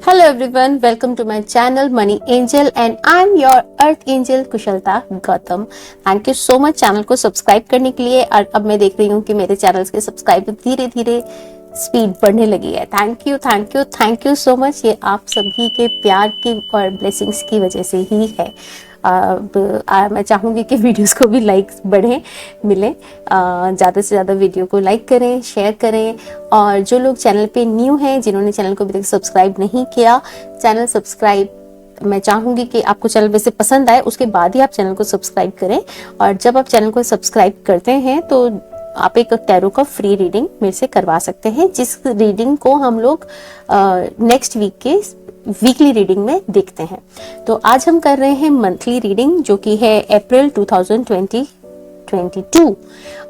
Hello everyone, welcome to my channel Money Angel and I'm your Earth Angel कुशलता Gautam. Thank you so much channel को subscribe करने के लिए। और अब मैं देख रही हूँ कि मेरे चैनल के सब्सक्राइबर धीरे धीरे स्पीड बढ़ने लगी है। Thank you thank you thank you so much. ये आप सभी के प्यार की और ब्लेसिंग्स की वजह से ही है। मैं चाहूँगी कि वीडियोस को भी लाइक्स बढ़े मिले। ज़्यादा से ज़्यादा वीडियो को लाइक करें, शेयर करें। और जो लोग चैनल पे न्यू हैं, जिन्होंने चैनल को अभी तक सब्सक्राइब नहीं किया, चैनल सब्सक्राइब मैं चाहूँगी कि आपको चैनल वैसे पसंद आए उसके बाद ही आप चैनल को सब्सक्राइब करें। और जब आप चैनल को सब्सक्राइब करते हैं तो आप एक टैरो का फ्री रीडिंग मेरे से करवा सकते हैं, जिस रीडिंग को हम लोग नेक्स्ट वीक के वीकली रीडिंग में देखते हैं। तो आज हम कर रहे हैं मंथली रीडिंग, जो कि है अप्रैल 2022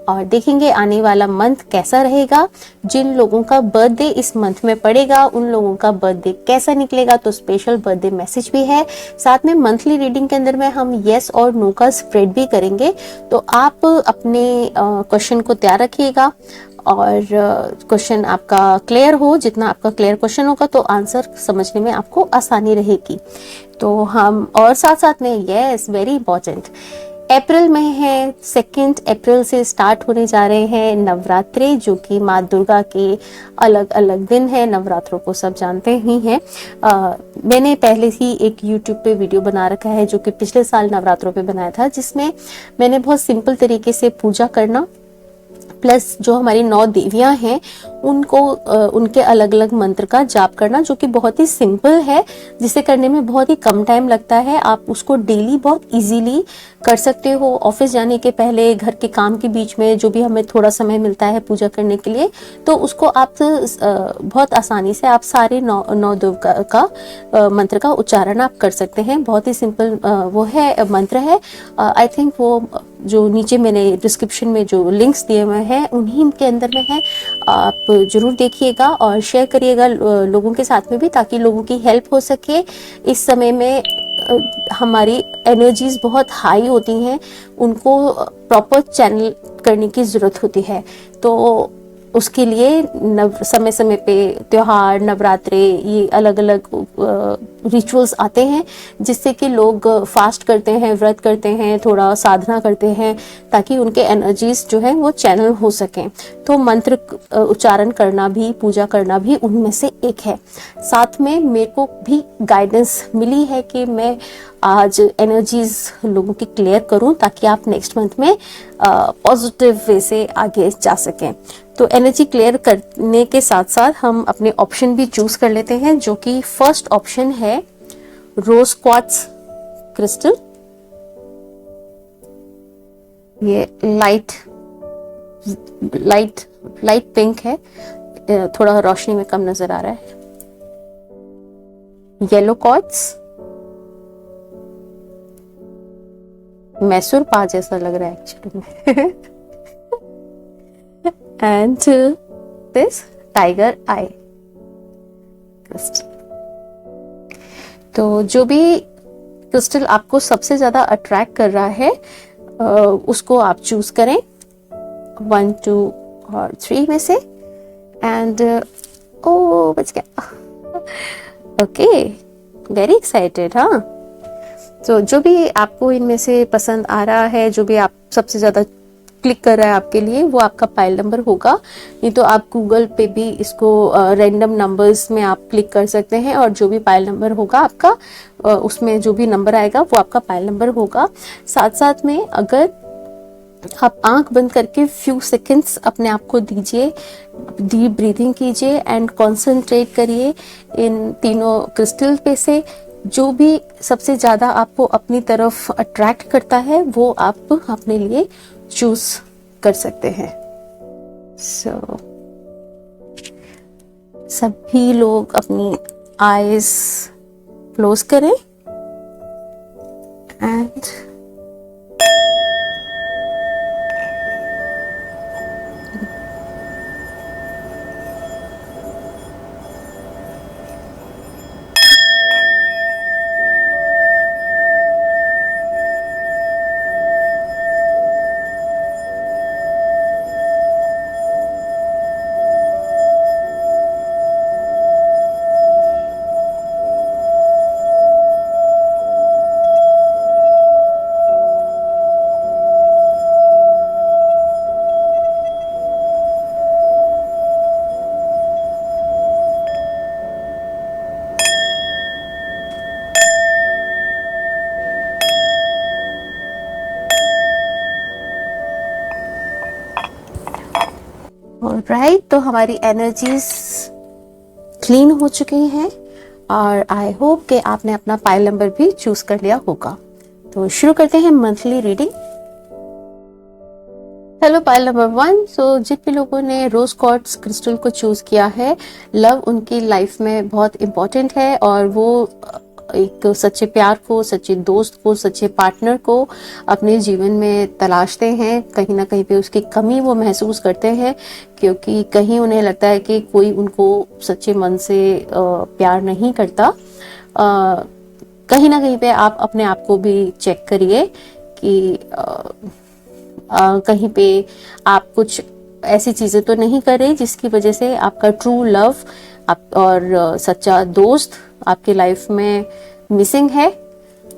और देखेंगे आने वाला मंथ कैसा रहेगा। जिन लोगों का बर्थडे इस मंथ में पड़ेगा उन लोगों का बर्थडे कैसा निकलेगा, तो स्पेशल बर्थडे मैसेज भी है। साथ में मंथली रीडिंग के अंदर में हम यस और नो का स्प्रेड भी करेंगे। तो आप अपने क्वेश्चन को तैयार रखिएगा और क्वेश्चन आपका क्लियर हो। जितना आपका क्लियर क्वेश्चन होगा तो आंसर समझने में आपको आसानी रहेगी। तो हम और साथ साथ में यस वेरी इंपॉर्टेंट, अप्रैल में है 2 अप्रैल से स्टार्ट होने जा रहे हैं नवरात्रे, जो कि माँ दुर्गा के अलग अलग दिन है। नवरात्रों को सब जानते ही हैं। मैंने पहले ही एक यूट्यूब पे वीडियो बना रखा है जो कि पिछले साल नवरात्रों पे बनाया था, जिसमें मैंने बहुत सिंपल तरीके से पूजा करना प्लस जो हमारी 9 देवियां हैं उनको उनके अलग अलग मंत्र का जाप करना, जो कि बहुत ही सिंपल है, जिसे करने में बहुत ही कम टाइम लगता है। आप उसको डेली बहुत इजीली कर सकते हो। ऑफिस जाने के पहले, घर के काम के बीच में, जो भी हमें थोड़ा समय मिलता है पूजा करने के लिए, तो उसको आप बहुत आसानी से आप सारे 9 देव का मंत्र का उच्चारण आप कर सकते हैं। बहुत ही सिंपल वो है मंत्र है। आई थिंक वो जो नीचे मैंने डिस्क्रिप्शन में जो लिंक्स दिए हुए हैं उन्हीं के अंदर में है। आप जरूर देखिएगा और शेयर करिएगा लोगों के साथ में भी, ताकि लोगों की हेल्प हो सके। इस समय में हमारी एनर्जीज बहुत हाई होती हैं, उनको प्रॉपर चैनल करने की ज़रूरत होती है। तो उसके लिए समय समय पे त्योहार, नवरात्रे, ये अलग अलग रिचुअल्स आते हैं, जिससे कि लोग फास्ट करते हैं, व्रत करते हैं, थोड़ा साधना करते हैं, ताकि उनके एनर्जीज जो है वो चैनल हो सकें। तो मंत्र उच्चारण करना भी, पूजा करना भी उनमें से एक है। साथ में मेरे को भी गाइडेंस मिली है कि मैं आज एनर्जीज लोगों की क्लियर करूं, ताकि आप नेक्स्ट मंथ में पॉजिटिव वे से आगे जा सकें। तो एनर्जी क्लियर करने के साथ साथ हम अपने ऑप्शन भी चूज कर लेते हैं, जो कि फर्स्ट ऑप्शन है रोज क्वार्ट्ज क्रिस्टल। ये लाइट लाइट लाइट पिंक है, थोड़ा रोशनी में कम नजर आ रहा है। येलो क्वार्ट्ज, मैसूर पा जैसा लग रहा है एक्चुअली में। And this tiger I crystal. तो जो भी क्रिस्टल आपको सबसे ज्यादा अट्रैक्ट कर रहा है उसको आप चूज करें 1, 2 और 3 में से। एंड ओ बच गया। Okay, very excited. हाँ, तो जो भी आपको इनमें से पसंद आ रहा है, जो भी आप सबसे ज्यादा क्लिक कर रहा है आपके लिए, वो आपका पाइल नंबर होगा। नहीं तो आप गूगल पे भी इसको रैंडम नंबर्स में आप क्लिक कर सकते हैं, और जो भी पाइल नंबर होगा आपका, उसमें जो भी नंबर आएगा वो आपका पाइल नंबर होगा। साथ साथ में अगर आप आंख बंद करके फ्यू सेकंड्स अपने आप को दीजिए, डीप ब्रीथिंग कीजिए एंड कंसंट्रेट करिए इन तीनों क्रिस्टल पे से। जो भी सबसे ज्यादा आपको अपनी तरफ अट्रैक्ट करता है वो आप अपने लिए चूज कर सकते हैं। सभी लोग अपनी आईज क्लोज करें एंड राइट, तो हमारी एनर्जीज क्लीन हो चुकी हैं और आई होप कि आपने अपना पाइल नंबर भी चूज कर लिया होगा। तो शुरू करते हैं monthly reading. Hello pile number 1। सो जिन भी लोगों ने रोज क्वार्ट्ज क्रिस्टल को चूज किया है, लव उनकी लाइफ में बहुत इम्पोर्टेंट है और वो एक सच्चे प्यार को, सच्चे दोस्त को, सच्चे पार्टनर को अपने जीवन में तलाशते हैं। कहीं ना कहीं पे उसकी कमी वो महसूस करते हैं, क्योंकि कहीं उन्हें लगता है कि कोई उनको सच्चे मन से प्यार नहीं करता। कहीं ना कहीं पे आप अपने आप को भी चेक करिए कि कहीं पे आप कुछ ऐसी चीजें तो नहीं कर रहे जिसकी वजह से आपका ट्रू लव और सच्चा दोस्त आपकी लाइफ में मिसिंग है।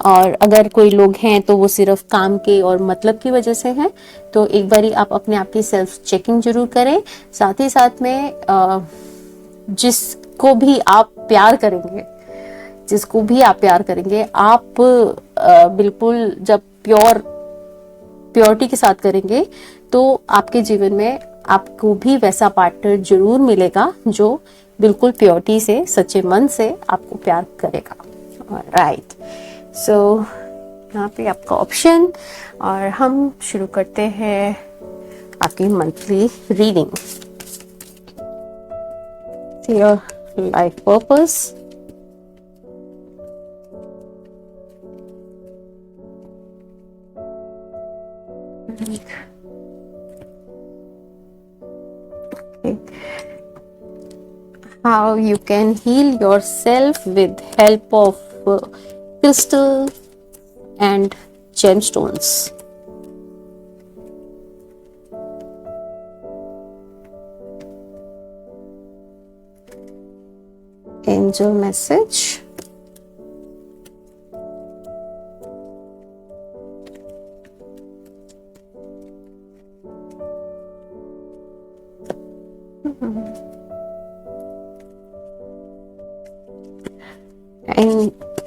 और अगर कोई लोग हैं तो वो सिर्फ काम के और मतलब की वजह से हैं। तो एक बारी आप अपने आप की सेल्फ चेकिंग जरूर करें। साथ ही साथ में जिसको भी आप प्यार करेंगे, आप बिल्कुल जब प्योरिटी के साथ करेंगे तो आपके जीवन में आपको भी वैसा पार्टनर जरूर मिलेगा जो बिल्कुल प्योरिटी से, सच्चे मन से आपको प्यार करेगा। राइट, सो यहाँ पे आपका ऑप्शन, और हम शुरू करते हैं आपकी monthly reading. Your life purpose, how you can heal yourself with help of crystal and gemstones. Angel message.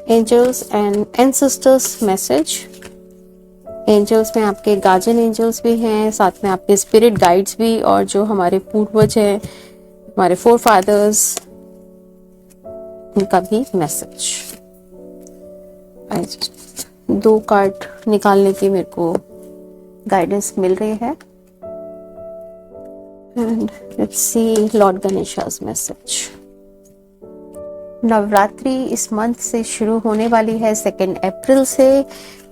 Angels and ancestors message. Angels में आपके गार्जियन एंजल्स भी हैं, साथ में आपके स्पिरिट गाइड्स भी, और जो हमारे पूर्वज हैं, हमारे फोर फादर्स, उनका भी मैसेज। 2 कार्ड निकालने की मेरे को गाइडेंस मिल रही है। And let's see Lord Ganesha's message. Navratri इस मंथ से शुरू होने वाली है 2 अप्रैल से।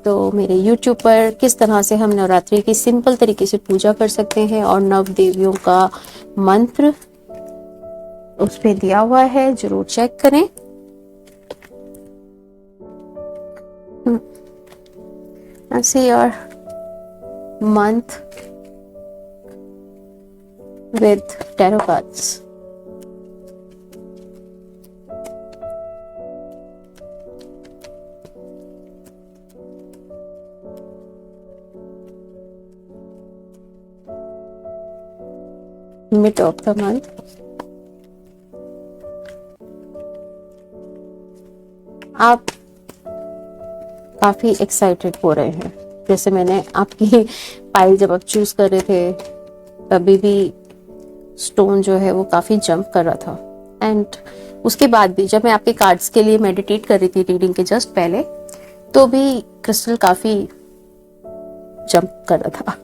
तो मेरे YouTube पर किस तरह से हम नवरात्रि की सिंपल तरीके से पूजा कर सकते हैं और नव देवियों का मंत्र उस पे दिया हुआ है, जरूर चेक करें। See your month with tarot cards. Mid of the month, आप काफी एक्साइटेड हो रहे हैं। जैसे मैंने आपकी पाइल जब आप चूज कर रहे थे तभी भी स्टोन जो है वो काफी जंप कर रहा था, एंड उसके बाद भी जब मैं आपके कार्ड्स के लिए मेडिटेट कर रही थी रीडिंग के जस्ट पहले, तो भी क्रिस्टल काफी जंप कर रहा था।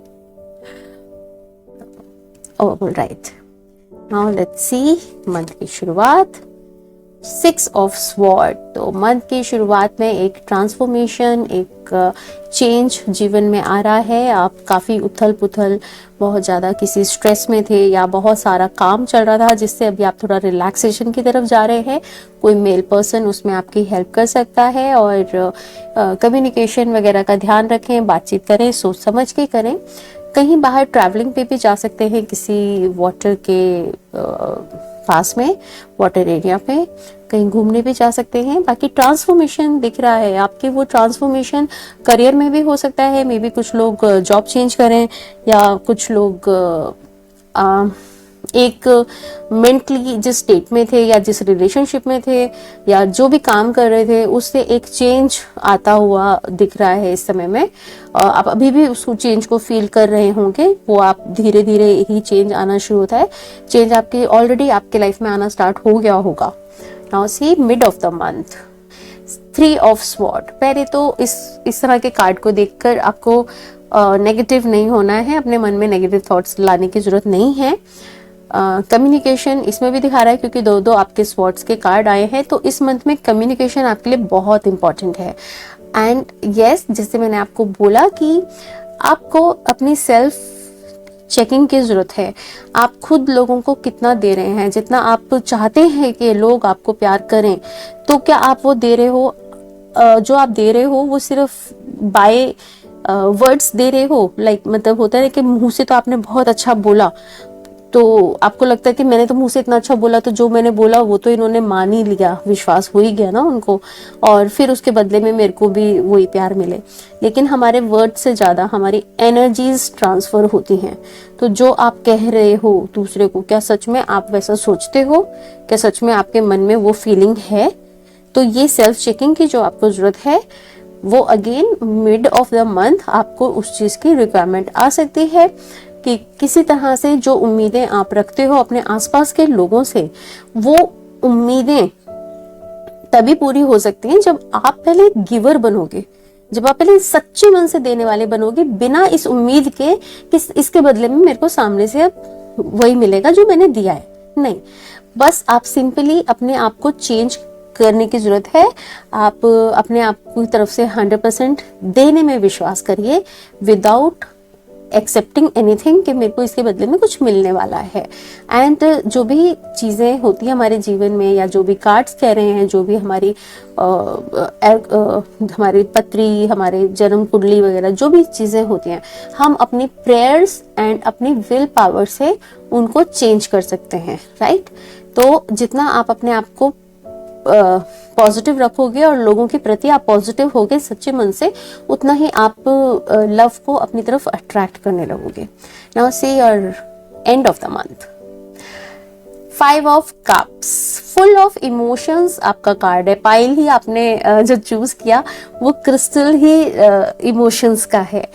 Right, now let's see month की शुरुआत। 6 ऑफ स्वॉर्ड। तो मंथ की शुरुआत में एक ट्रांसफॉर्मेशन, एक चेंज जीवन में आ रहा है। आप काफी उथल पुथल, बहुत ज्यादा किसी स्ट्रेस में थे या बहुत सारा काम चल रहा था जिससे अभी आप थोड़ा रिलैक्सेशन की तरफ जा रहे हैं। कोई मेल पर्सन उसमें आपकी हेल्प कर सकता है, और कम्युनिकेशन वगैरह का ध्यान रखें, बातचीत करें, सोच समझ के करें। कहीं बाहर ट्रैवलिंग पे भी जा सकते हैं, किसी वाटर के पास में, वाटर एरिया पे कहीं घूमने भी जा सकते हैं। बाकी ट्रांसफॉर्मेशन दिख रहा है आपके, वो ट्रांसफॉर्मेशन करियर में भी हो सकता है। मे बी कुछ लोग जॉब चेंज करें, या कुछ लोग एक मेंटली जिस स्टेट में थे या जिस रिलेशनशिप में थे या जो भी काम कर रहे थे उससे एक चेंज आता हुआ दिख रहा है इस समय में। आप अभी भी उस चेंज को फील कर रहे होंगे, वो आप धीरे धीरे ही चेंज आना शुरू होता है। चेंज आपके ऑलरेडी आपके लाइफ में आना स्टार्ट हो गया होगा। Now see mid of the month, 3 of sword. पहले तो इस तरह के कार्ड को देखकर आपको नेगेटिव नहीं होना है, अपने मन में नेगेटिव थॉट्स लाने की जरूरत नहीं है। कम्युनिकेशन इसमें भी दिखा रहा है क्योंकि दो आपके स्वॉर्ड्स के कार्ड आए हैं, तो इस मंथ में कम्युनिकेशन आपके लिए बहुत इंपॉर्टेंट है। एंड यस, जैसे मैंने आपको बोला कि आपको अपनी सेल्फ चेकिंग की जरूरत है। आप खुद लोगों को कितना दे रहे हैं, जितना आप चाहते हैं कि लोग आपको प्यार करें, तो क्या आप वो दे रहे हो? जो आप दे रहे हो वो सिर्फ बाय वर्ड्स दे रहे हो, मतलब होता है कि मुंह से तो आपने बहुत अच्छा बोला, तो आपको लगता है कि मैंने तो मुंह से इतना अच्छा बोला, तो जो मैंने बोला वो तो इन्होंने मान ही लिया, विश्वास हो ही गया ना उनको, और फिर उसके बदले में मेरे को भी वही प्यार मिले। लेकिन हमारे वर्ड से ज्यादा हमारी एनर्जीज ट्रांसफर होती हैं। तो जो आप कह रहे हो दूसरे को, क्या सच में आप वैसा सोचते हो? क्या सच में आपके मन में वो फीलिंग है? तो ये सेल्फ चेकिंग की जो आपको जरूरत है, वो again mid of the month आपको उस चीज की रिक्वायरमेंट आ सकती है कि किसी तरह से जो उम्मीदें आप रखते हो अपने आसपास के लोगों से, वो उम्मीदें तभी पूरी हो सकती हैं जब आप पहले गिवर बनोगे, जब आप पहले सच्चे मन से देने वाले बनोगे, बिना इस उम्मीद के कि इसके बदले में मेरे को सामने से अब वही मिलेगा जो मैंने दिया है। नहीं, बस आप सिंपली अपने आप को चेंज करने की जरूरत है। आप अपने आप की तरफ से 100% देने में विश्वास करिए, विदाउट एक्सेप्टिंग एनीथिंग कि मेरे को इसके बदले में कुछ मिलने वाला है। एंड जो भी चीजें होती है हमारे जीवन में, या जो भी कार्ड्स कह रहे हैं, जो भी हमारी हमारी पत्री, हमारे जन्म कुंडली वगैरह जो भी चीजें होती हैं, हम अपनी प्रेयर्स एंड अपनी विल पावर से उनको चेंज कर सकते हैं, राइट। तो जितना आप अपने आप को पॉजिटिव रखोगे और लोगों के प्रति आप पॉजिटिव होगे सच्चे मन से, उतना ही आप लव को अपनी तरफ अट्रैक्ट करने लगोगे। Now see your and of the month, 5 of cups, full of emotions आपका कार्ड है। पाइल ही आपने जो चूज किया वो क्रिस्टल ही इमोशंस का है।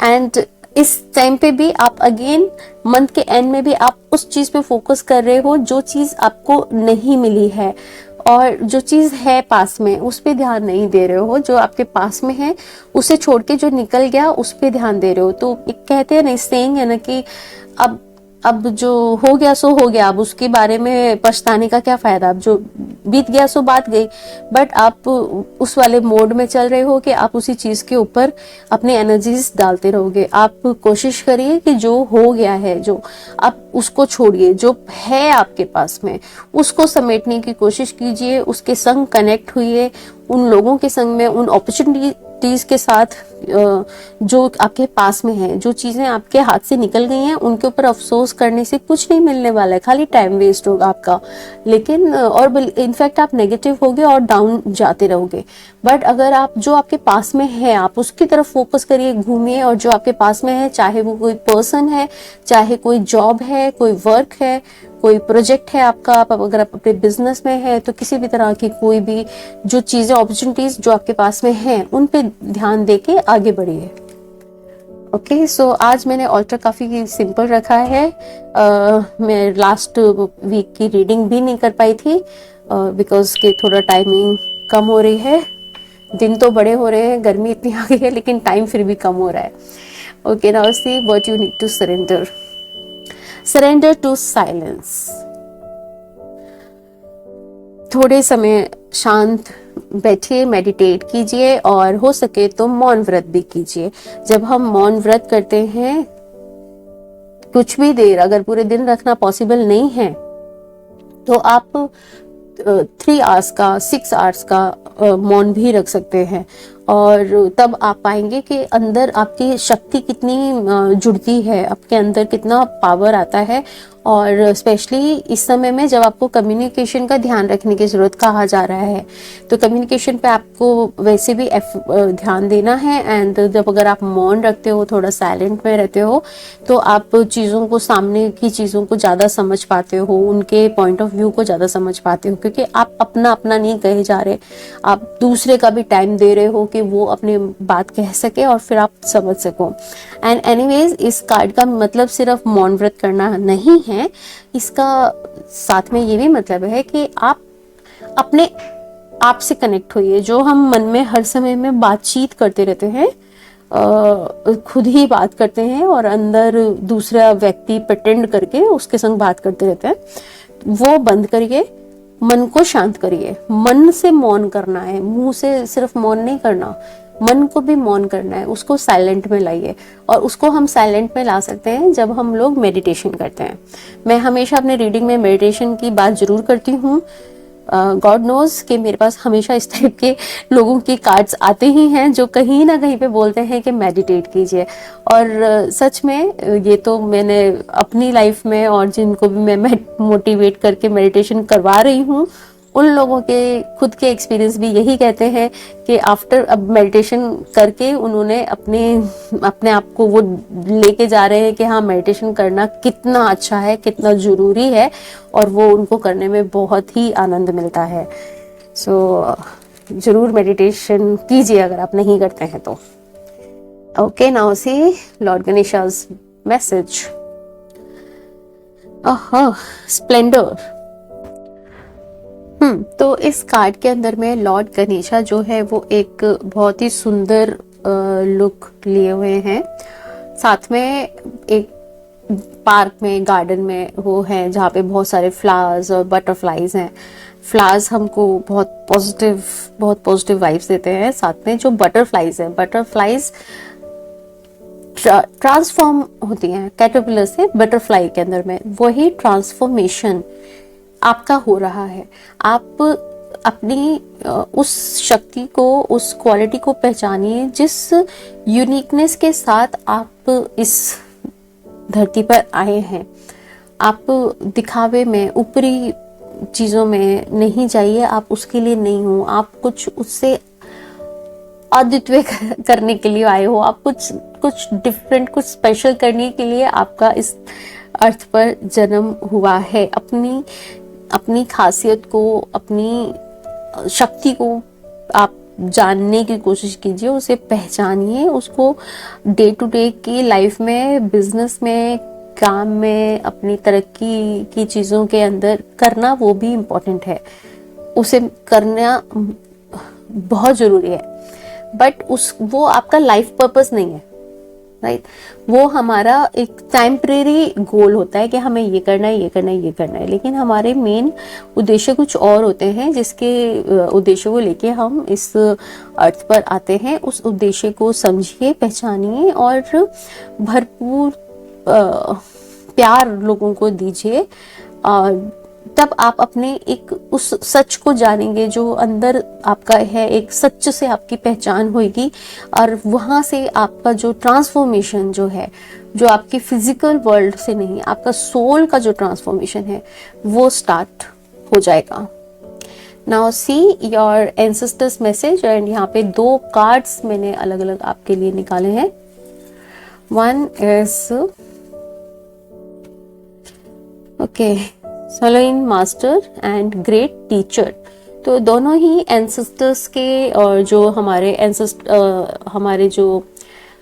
एंड इस टाइम पे भी आप अगेन मंथ के एंड में भी आप उस चीज पे फोकस कर रहे हो जो चीज आपको नहीं मिली है, और जो चीज है पास में उस पे ध्यान नहीं दे रहे हो। जो आपके पास में है उसे छोड़ के जो निकल गया उस पे ध्यान दे रहे हो। तो एक कहते हैं ना, सेइंग है ना कि अब जो हो गया सो हो गया, अब उसके बारे में पछताने का क्या फायदा, अब जो बीत गया सो बात गई। बट आप उस वाले मोड में चल रहे हो कि आप उसी चीज के ऊपर अपनी एनर्जीज डालते रहोगे। आप कोशिश करिए कि जो हो गया है, जो आप उसको छोड़िए, जो है आपके पास में उसको समेटने की कोशिश कीजिए, उसके संग कनेक्ट हुइए, उन लोगों के संग में, उन अपॉर्चुनिटीज के साथ जो आपके पास में है। जो चीजें आपके हाथ से निकल गई हैं उनके ऊपर अफसोस करने से कुछ नहीं मिलने वाला है, खाली टाइम वेस्ट होगा आपका। लेकिन और इनफैक्ट आप नेगेटिव होगे और डाउन जाते रहोगे। बट अगर आप जो आपके पास में है आप उसकी तरफ फोकस करिए, घूमिए, और जो आपके पास में है, चाहे वो कोई पर्सन है, चाहे कोई जॉब है, कोई वर्क है, कोई प्रोजेक्ट है आपका, आप अगर आप अपने बिजनेस में है, तो किसी भी तरह की कोई भी जो चीजें, अपॉर्चुनिटीज जो आपके पास में हैं, उन पे ध्यान देके आगे बढ़िए। ओके, सो आज मैंने ऑल्टर काफी सिंपल रखा है। मैं लास्ट वीक की रीडिंग भी नहीं कर पाई थी बिकॉज के थोड़ा टाइमिंग कम हो रही है। दिन तो बड़े हो रहे हैं, गर्मी इतनी आ गई है, लेकिन टाइम फिर भी कम हो रहा है। Okay, now see what you need to surrender. Surrender to silence. थोड़े समय शांत बैठिए, मेडिटेट कीजिए, और हो सके तो मौन व्रत भी कीजिए। जब हम मौन व्रत करते हैं, कुछ भी देर, अगर पूरे दिन रखना पॉसिबल नहीं है तो आप 3 आवर्स का, 6 आवर्स का मौन भी रख सकते हैं। और तब आप पाएंगे कि अंदर आपकी शक्ति कितनी जुड़ती है, आपके अंदर कितना पावर आता है। और स्पेशली इस समय में जब आपको कम्युनिकेशन का ध्यान रखने की ज़रूरत कहा जा रहा है, तो कम्युनिकेशन पे आपको वैसे भी ध्यान देना है। एंड जब अगर आप मौन रखते हो, थोड़ा साइलेंट में रहते हो, तो आप चीज़ों को, सामने की चीज़ों को ज़्यादा समझ पाते हो, उनके पॉइंट ऑफ व्यू को ज़्यादा समझ पाते हो, क्योंकि आप अपना अपना नहीं कहे जा रहे, आप दूसरे का भी टाइम दे रहे हो कि वो अपनी बात कह सके और फिर आप समझ सको। एंड एनीवेज, इस कार्ड का मतलब सिर्फ मौन व्रत करना नहीं है, इसका साथ में ये भी मतलब है कि आप अपने आप से कनेक्ट होइए। जो हम मन में हर समय में बातचीत करते रहते हैं, खुद ही बात करते हैं और अंदर दूसरा व्यक्ति प्रिटेंड करके उसके संग बात करते रहते हैं, वो बंद करिए, मन को शांत करिए। मन से मौन करना है, मुंह से सिर्फ मौन नहीं करना, मन को भी मौन करना है, उसको साइलेंट में लाइए। और उसको हम साइलेंट में ला सकते हैं जब हम लोग मेडिटेशन करते हैं। मैं हमेशा अपने रीडिंग में मेडिटेशन की बात जरूर करती हूँ। गॉड नोज कि मेरे पास हमेशा इस टाइप के लोगों की कार्ड्स आते ही हैं जो कहीं ना कहीं पे बोलते हैं कि मेडिटेट कीजिए। और सच में ये तो मैंने अपनी लाइफ में, और जिनको भी मैं मोटिवेट करके मेडिटेशन करवा रही हूँ, उन लोगों के खुद के एक्सपीरियंस भी यही कहते हैं कि आफ्टर अब मेडिटेशन करके उन्होंने अपने आप को वो लेके जा रहे हैं कि हाँ, मेडिटेशन करना कितना अच्छा है, कितना जरूरी है, और वो उनको करने में बहुत ही आनंद मिलता है। सो जरूर मेडिटेशन कीजिए अगर आप नहीं करते हैं तो। Okay, now see Lord Ganesha's message. Splendour. तो इस कार्ड के अंदर में लॉर्ड गणेशा जो है वो एक बहुत ही सुंदर लुक लिए हुए हैं। साथ में एक पार्क में, गार्डन में वो है जहाँ पे बहुत सारे फ्लावर्स और बटरफ्लाईज हैं। फ्लावर्स हमको बहुत पॉजिटिव वाइब्स देते हैं। साथ में जो बटरफ्लाईज हैं, बटरफ्लाईज ट्रांसफॉर्म होती हैं कैटरपिलर से बटरफ्लाई के अंदर में, वही ट्रांसफॉर्मेशन आपका हो रहा है। आप अपनी उस शक्ति को, उस क्वालिटी को पहचानिए जिस यूनिकनेस के साथ आप इस धरती पर आए हैं। आप दिखावे में, ऊपरी चीजों में नहीं जाइए, आप उसके लिए नहीं हो। आप कुछ उससे अद्वितीय करने के लिए आए हो। आप कुछ डिफरेंट, कुछ स्पेशल करने के लिए आपका इस अर्थ पर जन्म हुआ है। अपनी खासियत को, अपनी शक्ति को आप जानने की कोशिश कीजिए, उसे पहचानिए, उसको डे टू डे की लाइफ में, बिजनेस में, काम में, अपनी तरक्की की चीजों के अंदर करना वो भी इम्पोर्टेंट है। उसे करना बहुत जरूरी है, बट वो आपका लाइफ पर्पस नहीं है, राइट? वो हमारा एक टेम्परेरी गोल होता है कि हमें ये करना है, ये करना है, ये करना है। लेकिन हमारे मेन उद्देश्य कुछ और होते हैं, जिसके उद्देश्य को लेके हम इस अर्थ पर आते हैं। उस उद्देश्य को समझिए, पहचानिए और भरपूर प्यार लोगों को दीजिए। तब आप अपने एक उस सच को जानेंगे जो अंदर आपका है। एक सच से आपकी पहचान होगी और वहां से आपका जो ट्रांसफॉर्मेशन जो है, जो आपकी फिजिकल वर्ल्ड से नहीं, आपका सोल का जो ट्रांसफॉर्मेशन है वो स्टार्ट हो जाएगा। Now see your ancestors message. And यहाँ पे 2 कार्ड्स मैंने अलग अलग आपके लिए निकाले हैं। One is okay, Solomon master and great teacher. तो दोनों ही एंसेस्टर्स के, और जो हमारे जो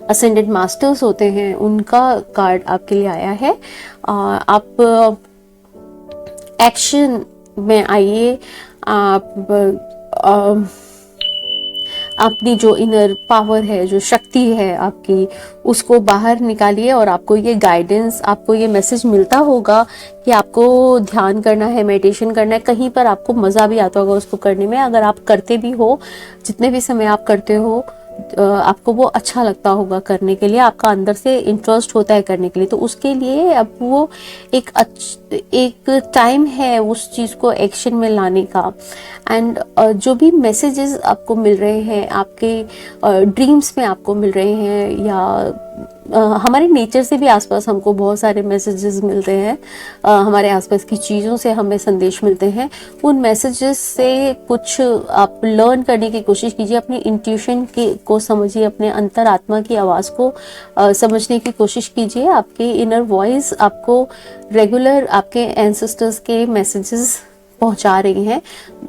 असेंडेड मास्टर्स होते हैं उनका कार्ड आपके लिए आया है। आप एक्शन में आइए, आप अपनी जो इनर पावर है, जो शक्ति है आपकी, उसको बाहर निकालिए। और आपको ये गाइडेंस, आपको ये मैसेज मिलता होगा कि आपको ध्यान करना है, मेडिटेशन करना है। कहीं पर आपको मजा भी आता होगा उसको करने में। अगर आप करते भी हो, जितने भी समय आप करते हो, आपको वो अच्छा लगता होगा करने के लिए, आपका अंदर से इंटरेस्ट होता है करने के लिए। तो उसके लिए अब वो एक एक टाइम है उस चीज़ को एक्शन में लाने का। एंड जो भी मैसेजेस आपको मिल रहे हैं, आपके ड्रीम्स में आपको मिल रहे हैं, या हमारे नेचर से भी आसपास हमको बहुत सारे मैसेजेस मिलते हैं, हमारे आसपास की चीज़ों से हमें संदेश मिलते हैं। उन मैसेजेस से कुछ आप लर्न करने की कोशिश कीजिए, अपनी इंट्यूशन को समझिए, अपने अंतरात्मा की आवाज़ को समझने की कोशिश कीजिए। आपके इनर वॉइस आपको रेगुलर आपके एंसेस्टर्स के मैसेजेस पहुंचा रही हैं,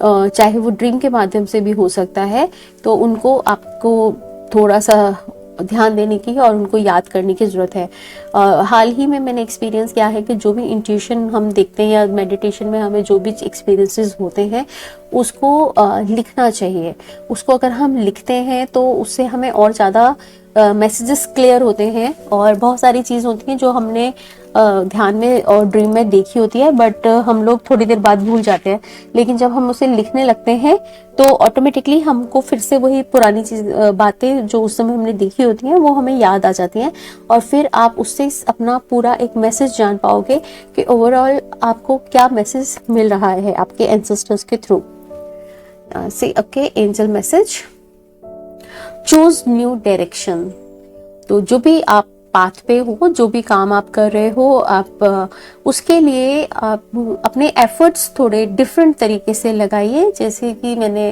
चाहे वो ड्रीम के माध्यम से भी हो सकता है। तो उनको आपको थोड़ा सा ध्यान देने की और उनको याद करने की ज़रूरत है। हाल ही में मैंने एक्सपीरियंस किया है कि जो भी इंट्यूशन हम देखते हैं या मेडिटेशन में हमें जो भी एक्सपीरियंसेस होते हैं उसको लिखना चाहिए। उसको अगर हम लिखते हैं तो उससे हमें और ज़्यादा मैसेजेस क्लियर होते हैं, और बहुत सारी चीज़ होती हैं जो हमने ध्यान में और ड्रीम में देखी होती है, बट हम लोग थोड़ी देर बाद भूल जाते हैं। लेकिन जब हम उसे लिखने लगते हैं तो ऑटोमेटिकली हमको फिर से वही पुरानी बातें जो उस समय हमने देखी होती हैं वो हमें याद आ जाती हैं, और फिर आप उससे अपना पूरा एक मैसेज जान पाओगे कि ओवरऑल आपको क्या मैसेज मिल रहा है आपके एंसेस्टर्स के थ्रू। से okay, angel message, choose new direction. तो जो भी आप पाथ पे हो, जो भी काम आप कर रहे हो, आप उसके लिए आप अपने एफर्ट्स थोड़े डिफरेंट तरीके से लगाइए। जैसे कि मैंने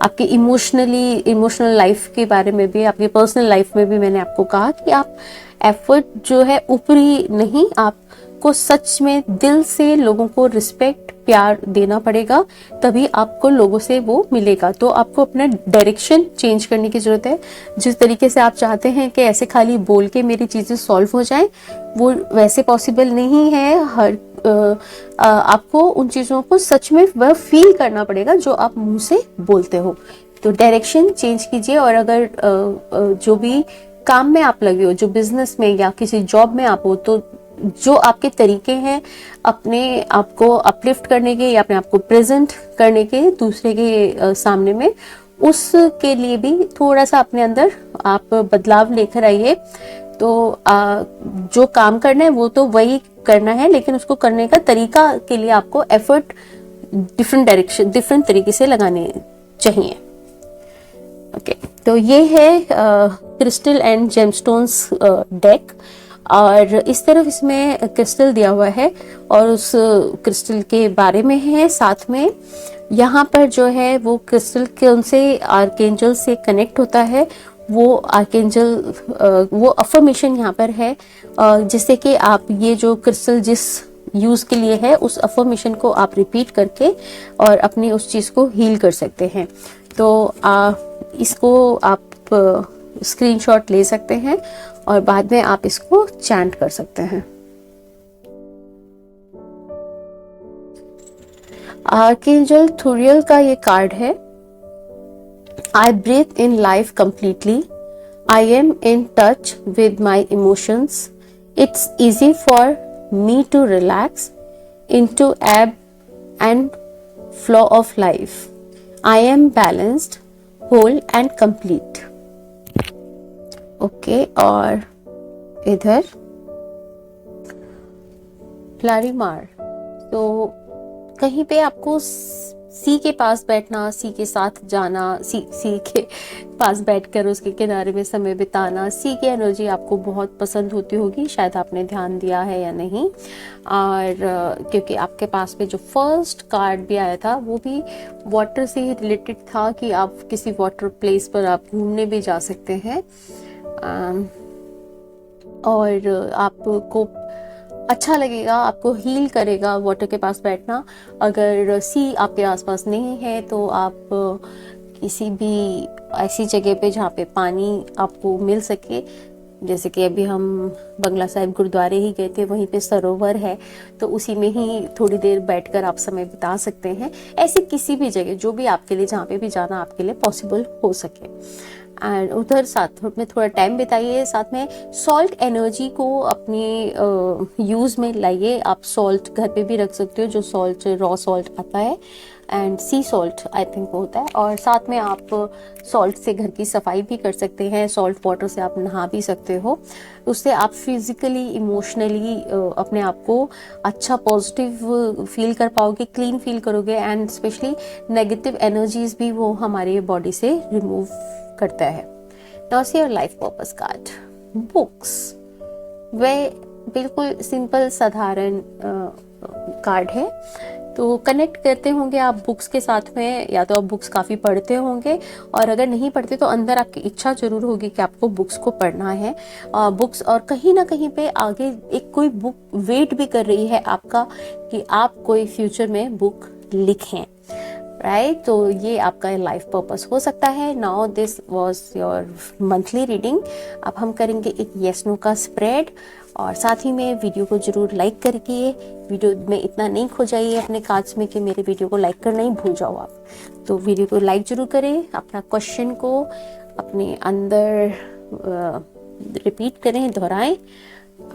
आपके इमोशनल लाइफ के बारे में भी, आपकी पर्सनल लाइफ में भी मैंने आपको कहा कि आप एफर्ट जो है ऊपरी नहीं, आपको सच में दिल से लोगों को रिस्पेक्ट प्यार देना पड़ेगा, तभी आपको लोगों से वो मिलेगा। तो आपको अपना डायरेक्शन चेंज करने की जरूरत है। जिस तरीके से आप चाहते हैं कि ऐसे खाली बोल के मेरी चीजें सॉल्व हो जाएं, वो वैसे पॉसिबल नहीं है। आपको उन चीजों को सच में वह फील करना पड़ेगा जो आप मुंह से बोलते हो। तो डायरेक्शन चेंज कीजिए। और अगर जो भी काम में आप लगे हो, जो बिजनेस में या किसी जॉब में आप हो, तो जो आपके तरीके हैं अपने आप को अपलिफ्ट करने के या अपने आप को प्रेजेंट करने के दूसरे के सामने में, उसके लिए भी थोड़ा सा अपने अंदर आप बदलाव लेकर आइए। तो जो काम करना है वो तो वही करना है, लेकिन उसको करने का तरीका के लिए आपको एफर्ट डिफरेंट तरीके से लगाने चाहिए। ओके, तो ये है क्रिस्टल एंड जेमस्टोन्स डेक, और इस तरफ इसमें क्रिस्टल दिया हुआ है और उस क्रिस्टल के बारे में है। साथ में यहाँ पर जो है वो क्रिस्टल के उनसे आर्कएंजल से कनेक्ट होता है। वो आर्कएंजल वो अफर्मेशन यहाँ पर है, जिससे कि आप ये जो क्रिस्टल जिस यूज के लिए है उस अफर्मेशन को आप रिपीट करके और अपनी उस चीज को हील कर सकते हैं। तो इसको आप स्क्रीनशॉट ले सकते हैं और बाद में आप इसको चैंट कर सकते हैं। आर्कएंजल थुरियल का ये कार्ड है। I breathe in life completely, I am in touch with my emotions, it's easy for me to relax into ebb and flow of life. I am balanced, whole and complete. Okay, और इधर लारीमार। तो कहीं पे आपको सी के पास बैठना, सी के साथ जाना, सी के पास बैठकर उसके किनारे में समय बिताना, सी की एनर्जी आपको बहुत पसंद होती होगी, शायद आपने ध्यान दिया है या नहीं। और क्योंकि आपके पास में जो फर्स्ट कार्ड भी आया था वो भी वाटर से ही रिलेटेड था कि आप किसी वाटर प्लेस पर आप घूमने भी जा सकते हैं, और आपको अच्छा लगेगा, आपको हील करेगा वाटर के पास बैठना। अगर सी आपके आसपास नहीं है तो आप किसी भी ऐसी जगह पे जहाँ पे पानी आपको मिल सके, जैसे कि अभी हम बंगला साहिब गुरुद्वारे ही गए थे, वहीं पे सरोवर है, तो उसी में ही थोड़ी देर बैठकर आप समय बिता सकते हैं। ऐसे किसी भी जगह जो भी आपके लिए, जहाँ पे भी जाना आपके लिए पॉसिबल हो सके, एंड उधर साथ में थोड़ा टाइम बिताइए। साथ में सॉल्ट एनर्जी को अपने यूज़ में लाइए। आप सॉल्ट घर पे भी रख सकते हो, जो सॉल्ट रॉ सॉल्ट आता है, and C salt I think वो होता है। और साथ में आप सॉल्ट से घर की सफाई भी कर सकते हैं, सॉल्ट वाटर से आप नहा भी सकते हो। उससे आप फिजिकली इमोशनली अपने आप को अच्छा पॉजिटिव फील कर पाओगे, क्लीन फील करोगे, एंड स्पेशली नेगेटिव एनर्जीज भी वो हमारे बॉडी से रिमूव करता है। Now see your life purpose card. Books वह बिल्कुल सिंपल साधारण कार्ड है, तो कनेक्ट करते होंगे आप बुक्स के साथ में, या तो आप बुक्स काफ़ी पढ़ते होंगे, और अगर नहीं पढ़ते तो अंदर आपकी इच्छा जरूर होगी कि आपको बुक्स को पढ़ना है। बुक्स और कहीं ना कहीं पे आगे एक कोई बुक वेट भी कर रही है आपका कि आप कोई फ्यूचर में बुक लिखें, राइट। तो ये आपका लाइफ पर्पस हो सकता है। Now this was your monthly reading. अब हम करेंगे एक येस नो का स्प्रेड, और साथ ही में वीडियो को जरूर लाइक करके, वीडियो में इतना नहीं खो जाइए अपने कार्ड्स में कि मेरे वीडियो को लाइक करना ही भूल जाओ आप। तो वीडियो को लाइक जरूर करें, अपना क्वेश्चन को अपने अंदर रिपीट करें, दोहराएं,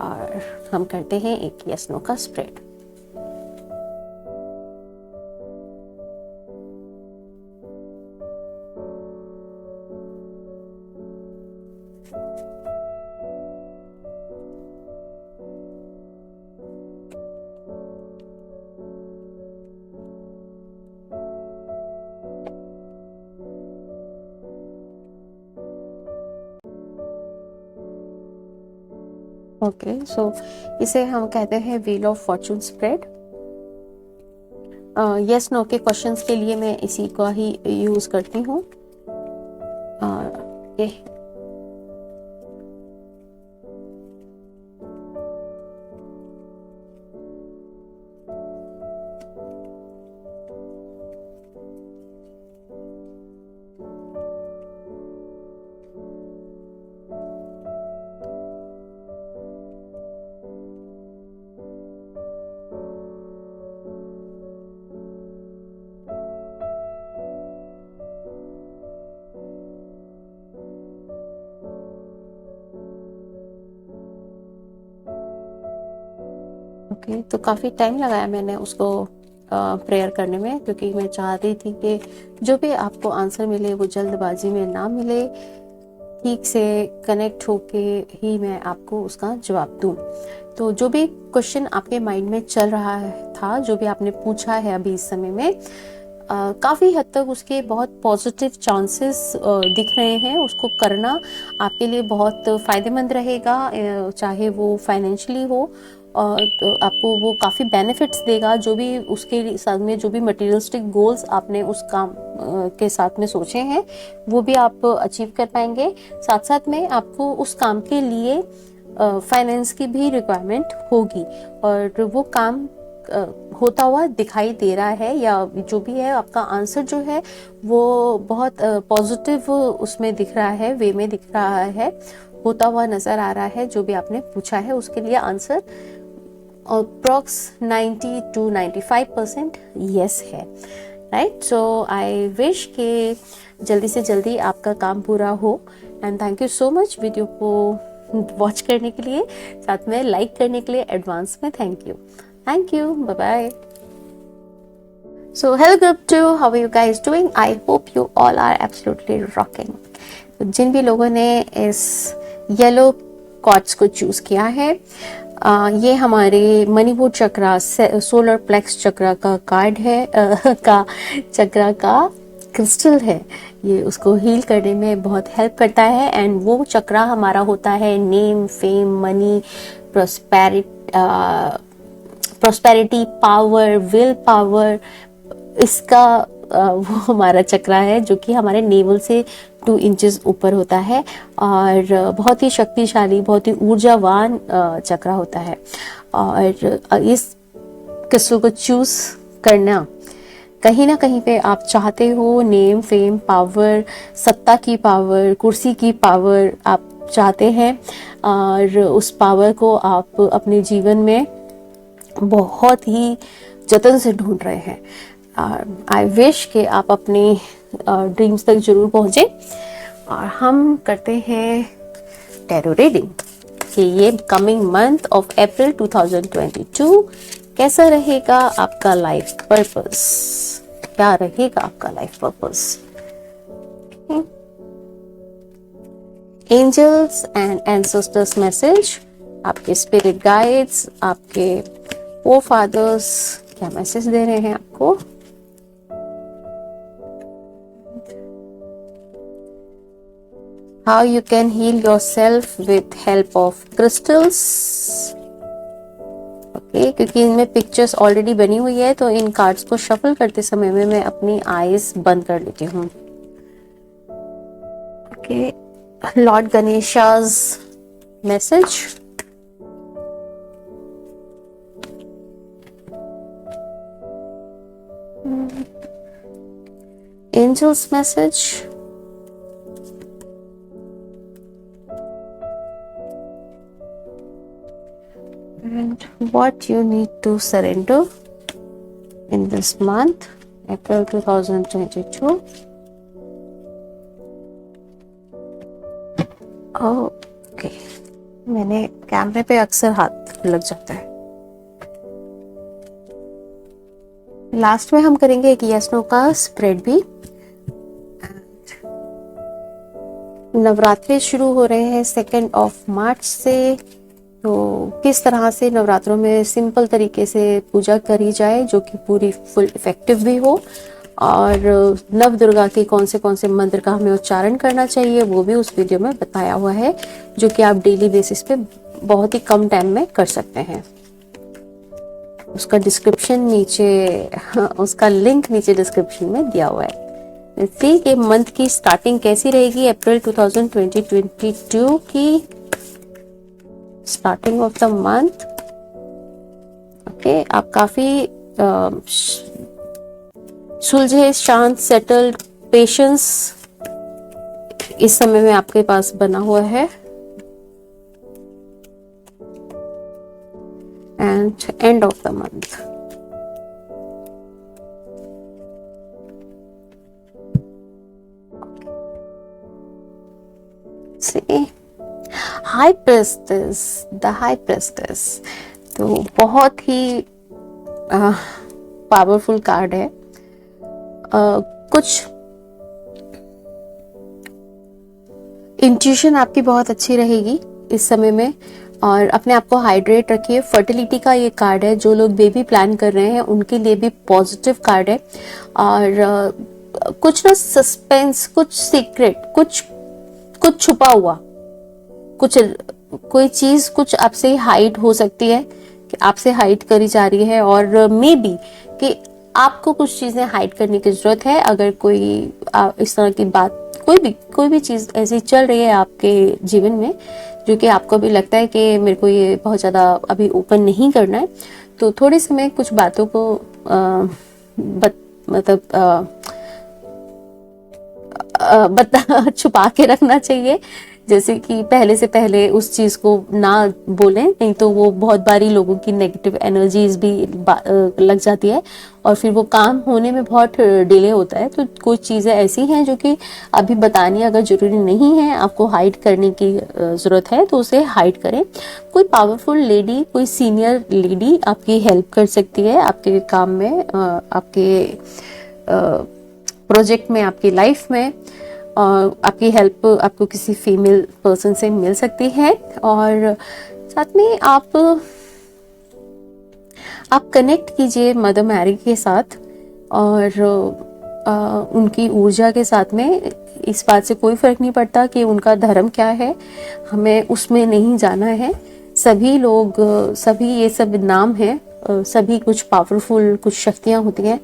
और हम करते हैं एक येस नो का स्प्रेड। ओके, सो इसे हम कहते हैं wheel of fortune spread. Yes no के क्वेश्चंस के लिए मैं इसी का ही यूज करती हूँ। ओके, तो काफ़ी टाइम लगाया मैंने उसको प्रेयर करने में, क्योंकि मैं चाह रही थी कि जो भी आपको आंसर मिले वो जल्दबाजी में ना मिले, ठीक से कनेक्ट होके ही मैं आपको उसका जवाब दूं। तो जो भी क्वेश्चन आपके माइंड में चल रहा था, जो भी आपने पूछा है अभी इस समय में, काफ़ी हद तक उसके बहुत पॉजिटिव चांसेस दिख रहे हैं। उसको करना आपके लिए बहुत फ़ायदेमंद रहेगा, चाहे वो फाइनेंशियली हो, और तो आपको वो काफ़ी बेनिफिट्स देगा। जो भी उसके साथ में जो भी मटेरियलिस्टिक गोल्स आपने उस काम के साथ में सोचे हैं, वो भी आप अचीव कर पाएंगे। साथ साथ में आपको उस काम के लिए फाइनेंस की भी रिक्वायरमेंट होगी, और वो काम होता हुआ दिखाई दे रहा है, या जो भी है आपका आंसर जो है वो बहुत पॉजिटिव उसमें दिख रहा है, वे में दिख रहा है, होता हुआ नजर आ रहा है। जो भी आपने पूछा है उसके लिए आंसर अप्रॉक्स 90 to 95% यस है, राइट। सो आई विश के जल्दी से जल्दी आपका काम पूरा हो, and thank you so much video को वॉच करने के लिए, साथ में लाइक करने के लिए एडवांस में thank you. Thank you. Bye-bye. So, hello group 2. How are you guys doing? I hope you all are absolutely rocking. तो जिन भी लोगों ने इस येलो कॉर्ड्स को चूज किया है, ये हमारे मणिपुर चक्रा, सोलर प्लेक्स चक्रा का कार्ड है, का चक्रा का क्रिस्टल है। ये उसको हील करने में बहुत हेल्प करता है, एंड वो चक्रा हमारा होता है name, fame, money, prosperity, power, will power. इसका वो हमारा चक्रा है जो कि हमारे नेवल से 2 इंचेस ऊपर होता है, और बहुत ही शक्तिशाली, बहुत ही ऊर्जावान चक्रा होता है। और इस क्रिस्टल को चूज करना, कहीं ना कहीं पे आप चाहते हो नेम, फेम, पावर, सत्ता की पावर, कुर्सी की पावर आप चाहते हैं, और उस पावर को आप अपने जीवन में बहुत ही जतन से ढूंढ रहे हैं। आई विश कि आप अपने ड्रीम्स तक जरूर पहुंचे। और हम करते हैं टैरो रीडिंग कि ये कमिंग मंथ ऑफ अप्रैल 2022 कैसा रहेगा आपका लाइफ पर्पस। क्या रहेगा आपका life purpose. Angels and ancestors message, आपके स्पिरिट गाइड्स, आपके फोर फादर्स क्या मैसेज दे रहे हैं आपको। How you can heal yourself with help of crystals। Okay, क्योंकि इनमें पिक्चर्स ऑलरेडी बनी हुई है तो इन कार्ड्स को शफल करते समय में मैं अपनी आईज बंद कर लेती हूँ। Okay, Lord Ganesha's message, angels message, and what you need to surrender in this month, April 2022। Okay, मैंने कैमरे पे अक्सर हाथ लग जाता है। लास्ट में हम करेंगे एक यस नो का स्प्रेड भी। नवरात्रि शुरू हो रहे हैं 2 मार्च से, तो किस तरह से नवरात्रों में सिंपल तरीके से पूजा करी जाए जो कि पूरी फुल इफेक्टिव भी हो, और नव दुर्गा के कौन से मंत्र का हमें उच्चारण करना चाहिए वो भी उस वीडियो में बताया हुआ है, जो कि आप डेली बेसिस पे बहुत ही कम टाइम में कर सकते हैं। उसका डिस्क्रिप्शन नीचे, उसका लिंक नीचे डिस्क्रिप्शन में दिया हुआ है। सी कि मंथ की स्टार्टिंग कैसी रहेगी, अप्रैल 2022 की starting of the month. Okay, आप काफी सुलझे, शांत, सेटल्ड, पेशेंस इस समय में आपके पास बना हुआ है। And end of the month, see high priestess, the high priestess तो बहुत ही पावरफुल कार्ड है। कुछ इंट्यूशन आपकी बहुत अच्छी रहेगी इस समय में, और अपने आप को हाइड्रेट रखिए। फर्टिलिटी का ये कार्ड है, जो लोग बेबी प्लान कर रहे हैं उनके लिए भी पॉजिटिव कार्ड है। और कुछ ना सस्पेंस, कुछ सीक्रेट, कुछ छुपा हुआ, कोई चीज कुछ आपसे हाइड हो सकती है कि आपसे हाइड करी जा रही है, और मे बी कि आपको कुछ चीजें हाइड करने की जरूरत है। अगर कोई इस तरह की बात, कोई भी चीज ऐसी चल रही है आपके जीवन में जो कि आपको भी लगता है कि मेरे को ये बहुत ज्यादा अभी ओपन नहीं करना है, तो थोड़े समय कुछ बातों को छुपा के रखना चाहिए। जैसे कि पहले से पहले उस चीज को ना बोलें, नहीं तो वो बहुत बारी लोगों की नेगेटिव एनर्जीज भी लग जाती है और फिर वो काम होने में बहुत डिले होता है। तो कुछ चीजें ऐसी हैं जो कि अभी बतानी अगर जरूरी नहीं है, आपको हाइड करने की जरूरत है तो उसे हाइड करें। कोई पावरफुल लेडी, कोई सीनियर लेडी आपकी हेल्प कर सकती है आपके काम में, आपके प्रोजेक्ट में, आपकी लाइफ में। और आपकी हेल्प आपको किसी फीमेल पर्सन से मिल सकती है। और साथ में आप कनेक्ट कीजिए मदर मैरी के साथ, और उनकी ऊर्जा के साथ में। इस बात से कोई फर्क नहीं पड़ता कि उनका धर्म क्या है, हमें उसमें नहीं जाना है। सभी लोग, सभी ये सब नाम है, सभी कुछ पावरफुल, कुछ शक्तियां होती हैं,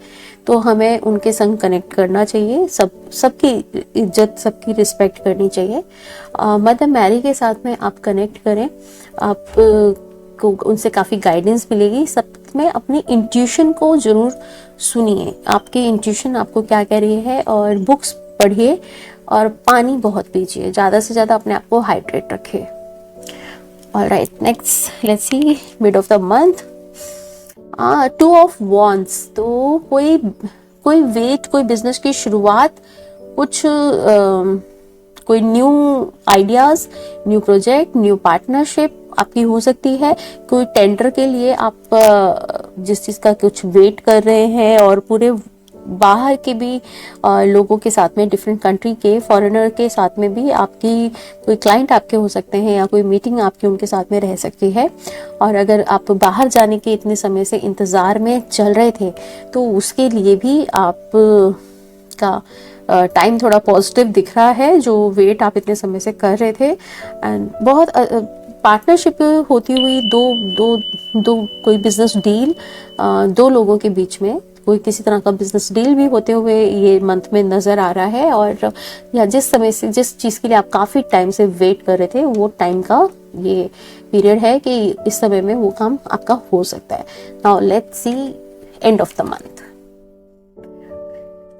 तो हमें उनके संग कनेक्ट करना चाहिए। सबकी इज्जत, सबकी रिस्पेक्ट करनी चाहिए। मदर मैरी के साथ में आप कनेक्ट करें, आप को उनसे काफ़ी गाइडेंस मिलेगी। सब में अपनी इंट्यूशन को जरूर सुनिए, आपकी इंट्यूशन आपको क्या कह रही है। और बुक्स पढ़िए और पानी बहुत पीजिए, ज़्यादा से ज़्यादा अपने आप को हाइड्रेट रखिए। Alright, next let's see mid of the month. 2 of wands, तो कोई वेट, कोई बिजनेस की शुरुआत, कुछ कोई new ideas, new project, new partnership आपकी हो सकती है। कोई टेंडर के लिए आप जिस चीज का कुछ वेट कर रहे हैं और पूरे बाहर के भी लोगों के साथ में, डिफरेंट कंट्री के फॉरेनर के साथ में भी आपकी कोई क्लाइंट आपके हो सकते हैं या कोई मीटिंग आपकी उनके साथ में रह सकती है। और अगर आप बाहर जाने के इतने समय से इंतज़ार में चल रहे थे तो उसके लिए भी आप का टाइम थोड़ा पॉजिटिव दिख रहा है, जो वेट आप इतने समय से कर रहे थे। एंड बहुत पार्टनरशिप होती हुई दो कोई बिजनेस डील, दो लोगों के बीच में कोई किसी तरह का बिजनेस डील भी होते हुए ये मंथ में नजर आ रहा है। और या जिस समय से जिस चीज़ के लिए आप काफ़ी टाइम से वेट कर रहे थे वो टाइम का ये पीरियड है कि इस समय में वो काम आपका हो सकता है। Now let's see end of the month,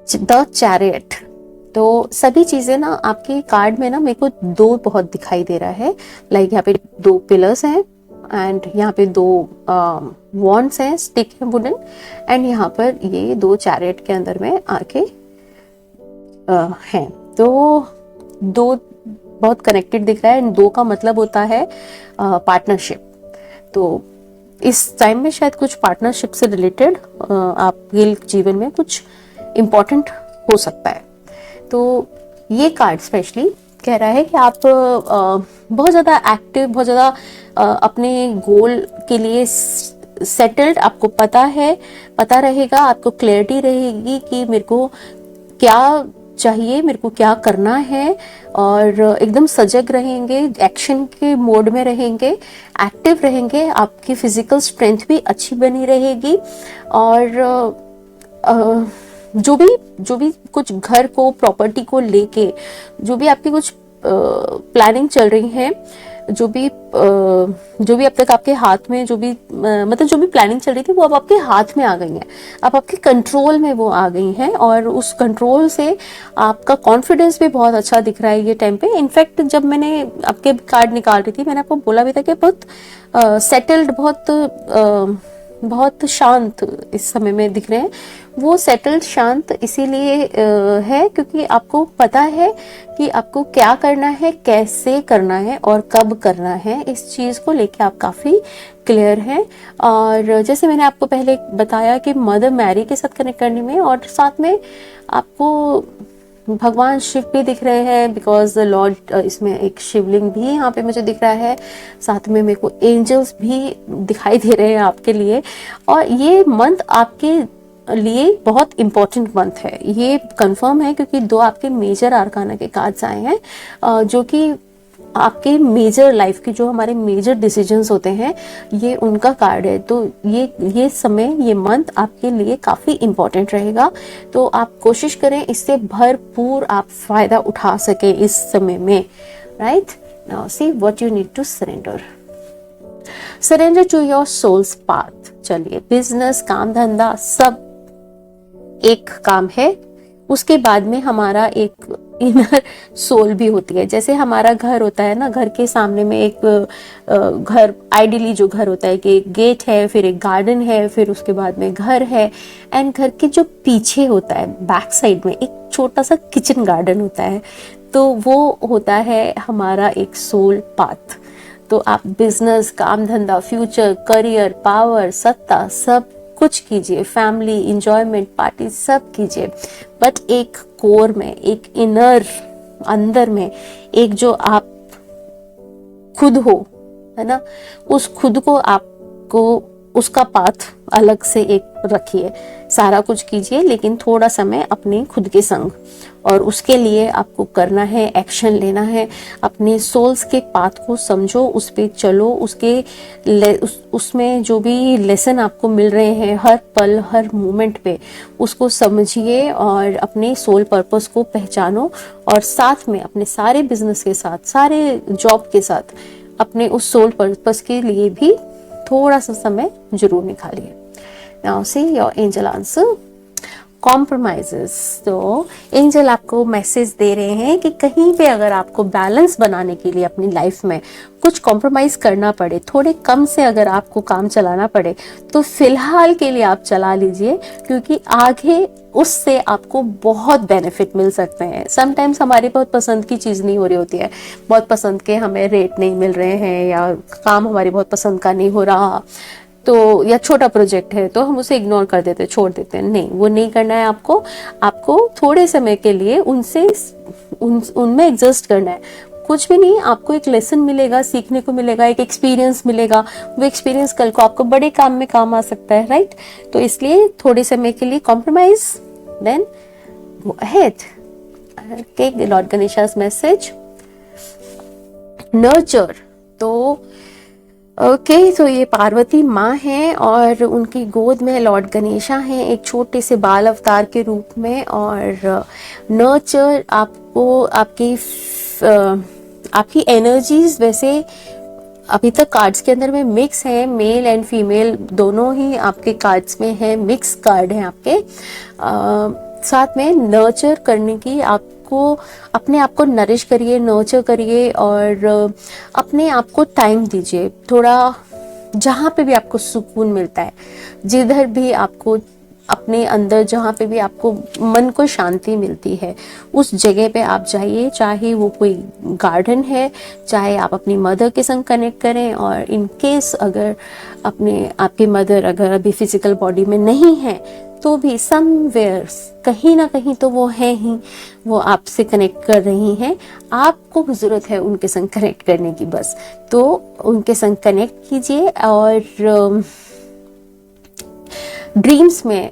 the chariot. तो सभी चीजें ना आपके कार्ड में ना मेरे को दो बहुत दिखाई दे रहा है। लाइक यहाँ पे दो पिलर्स हैं एंड यहाँ पे दो वॉन्ड्स हैं, स्टिक है वुडन, एंड यहाँ पर ये दो चैरियट के अंदर में आके हैं। तो दो बहुत कनेक्टेड दिख रहा है एंड दो का मतलब होता है पार्टनरशिप। तो इस टाइम में शायद कुछ पार्टनरशिप से रिलेटेड आपके जीवन में कुछ इम्पोर्टेंट हो सकता है। तो ये कार्ड स्पेशली कह रहा है कि आप बहुत ज़्यादा एक्टिव, बहुत ज़्यादा अपने गोल के लिए सेटल्ड, आपको पता रहेगा, आपको क्लैरिटी रहेगी कि मेरे को क्या चाहिए, मेरे को क्या करना है, और एकदम सजग रहेंगे, एक्शन के मोड में रहेंगे, एक्टिव रहेंगे, आपकी फिजिकल स्ट्रेंथ भी अच्छी बनी रहेगी। और जो भी कुछ घर को, प्रॉपर्टी को लेके जो भी आपकी कुछ प्लानिंग चल रही है, जो भी अब तक आपके हाथ में जो भी प्लानिंग चल रही थी वो अब आपके हाथ में आ गई है, अब आपके कंट्रोल में वो आ गई हैं। और उस कंट्रोल से आपका कॉन्फिडेंस भी बहुत अच्छा दिख रहा है ये टाइम पे। इनफैक्ट जब मैंने आपके कार्ड निकाल रही थी मैंने आपको बोला भी था कि बहुत सेटल्ड, बहुत शांत इस समय में दिख रहे हैं। वो सेटल्ड, शांत इसीलिए है क्योंकि आपको पता है कि आपको क्या करना है, कैसे करना है और कब करना है। इस चीज को लेके आप काफी क्लियर हैं। और जैसे मैंने आपको पहले बताया कि मदर मैरी के साथ कनेक्ट करने में, और साथ में आपको भगवान शिव भी दिख रहे हैं, बिकॉज लॉर्ड, इसमें एक शिवलिंग भी यहाँ पे मुझे दिख रहा है। साथ में मेरे को एंजल्स भी दिखाई दे रहे हैं आपके लिए। और ये मंथ आपके लिए बहुत इंपॉर्टेंट मंथ है, ये कंफर्म है क्योंकि दो आपके मेजर आर्काना के कार्ड्स आए हैं, जो कि आपके मेजर लाइफ की, जो हमारे मेजर डिसीजंस होते हैं, ये उनका कार्ड है। तो ये समय, ये मंथ आपके लिए काफी इंपॉर्टेंट रहेगा। तो आप कोशिश करें इससे भरपूर आप फायदा उठा सके इस समय में, right. Now see what you need to surrender to your soul's path. चलिए, बिजनेस, काम धंधा सब एक काम है, उसके बाद में हमारा एक इनर सोल भी होती है। जैसे हमारा घर होता है ना, घर के सामने में एक घर, आइडियली जो घर होता है कि एक गेट है, फिर एक गार्डन है, फिर उसके बाद में घर है, एंड घर के जो पीछे होता है, बैक साइड में एक छोटा सा किचन गार्डन होता है। तो वो होता है हमारा एक सोल पाथ। तो आप बिजनेस, काम धंधा, फ्यूचर, करियर, पावर, सत्ता, सब कुछ कीजिए, फैमिली, इंजॉयमेंट, पार्टी सब कीजिए, बट एक कोर में, एक इनर, अंदर में एक जो आप खुद हो, है ना, उस खुद को आपको, उसका पाथ अलग से एक रखिए। सारा कुछ कीजिए लेकिन थोड़ा समय अपने खुद के संग, और उसके लिए आपको करना है, एक्शन लेना है। अपने सोल्स के पाथ को समझो, उस पे चलो, उसमें जो भी लेसन आपको मिल रहे हैं हर पल, हर मोमेंट पे, उसको समझिए और अपने सोल पर्पस को पहचानो। और साथ में अपने सारे बिजनेस के साथ, सारे जॉब के साथ, अपने उस सोल पर्पस के लिए भी थोड़ा सा समय जरूर निकालिए। Now see your angel answer, compromises. तो एंजल आपको मैसेज दे रहे हैं कि कहीं पे अगर आपको बैलेंस बनाने के लिए अपनी लाइफ में कुछ कॉम्प्रोमाइज करना पड़े, थोड़े कम से अगर आपको काम चलाना पड़े, तो फिलहाल के लिए आप चला लीजिए, क्योंकि आगे उससे आपको बहुत बेनिफिट मिल सकते हैं। समटाइम्स हमारी बहुत पसंद की चीज़ नहीं हो रही होती है, बहुत पसंद के हमें रेट नहीं मिल रहे हैं, या काम हमारी बहुत पसंद का नहीं हो रहा, तो या छोटा प्रोजेक्ट है तो हम उसे इग्नोर कर देते हैं, छोड़ देते हैं। नहीं, वो नहीं करना है आपको। आपको थोड़े समय के लिए उनमें एग्जिस्ट करना है। कुछ भी नहीं, आपको एक लेसन मिलेगा, सीखने को मिलेगा, एक एक्सपीरियंस मिलेगा। वो एक्सपीरियंस कल को आपको बड़े काम में काम आ सकता है, राइट? तो इसलिए थोड़े समय के लिए compromise, then go ahead. Okay, Lord Ganesha's message, nurture. तो ओके, तो ये पार्वती माँ हैं और उनकी गोद में लॉर्ड गणेशा हैं एक छोटे से बाल अवतार के रूप में। और नर्चर आपको आपकी एनर्जीज, वैसे अभी तक कार्ड्स के अंदर में मिक्स है, मेल एंड फीमेल दोनों ही आपके कार्ड्स में है, मिक्स कार्ड हैं आपके। साथ में नर्चर करने की, आपको अपने आप को नरिश करिए, नर्चर करिए और अपने आप को टाइम दीजिए थोड़ा। जहाँ पे भी आपको सुकून मिलता है, जिधर भी आपको अपने अंदर, जहाँ पे भी आपको मन को शांति मिलती है, उस जगह पे आप जाइए। चाहे वो कोई गार्डन है, चाहे आप अपनी मदर के संग कनेक्ट करें। और इन केस अगर आपकी मदर अगर अभी फिजिकल बॉडी में नहीं है तो भी समवेयर, कहीं ना कहीं तो वो है ही, वो आपसे कनेक्ट कर रही हैं। आपको जरूरत है उनके संग कनेक्ट करने की बस। तो उनके संग कनेक्ट कीजिए। और ड्रीम्स में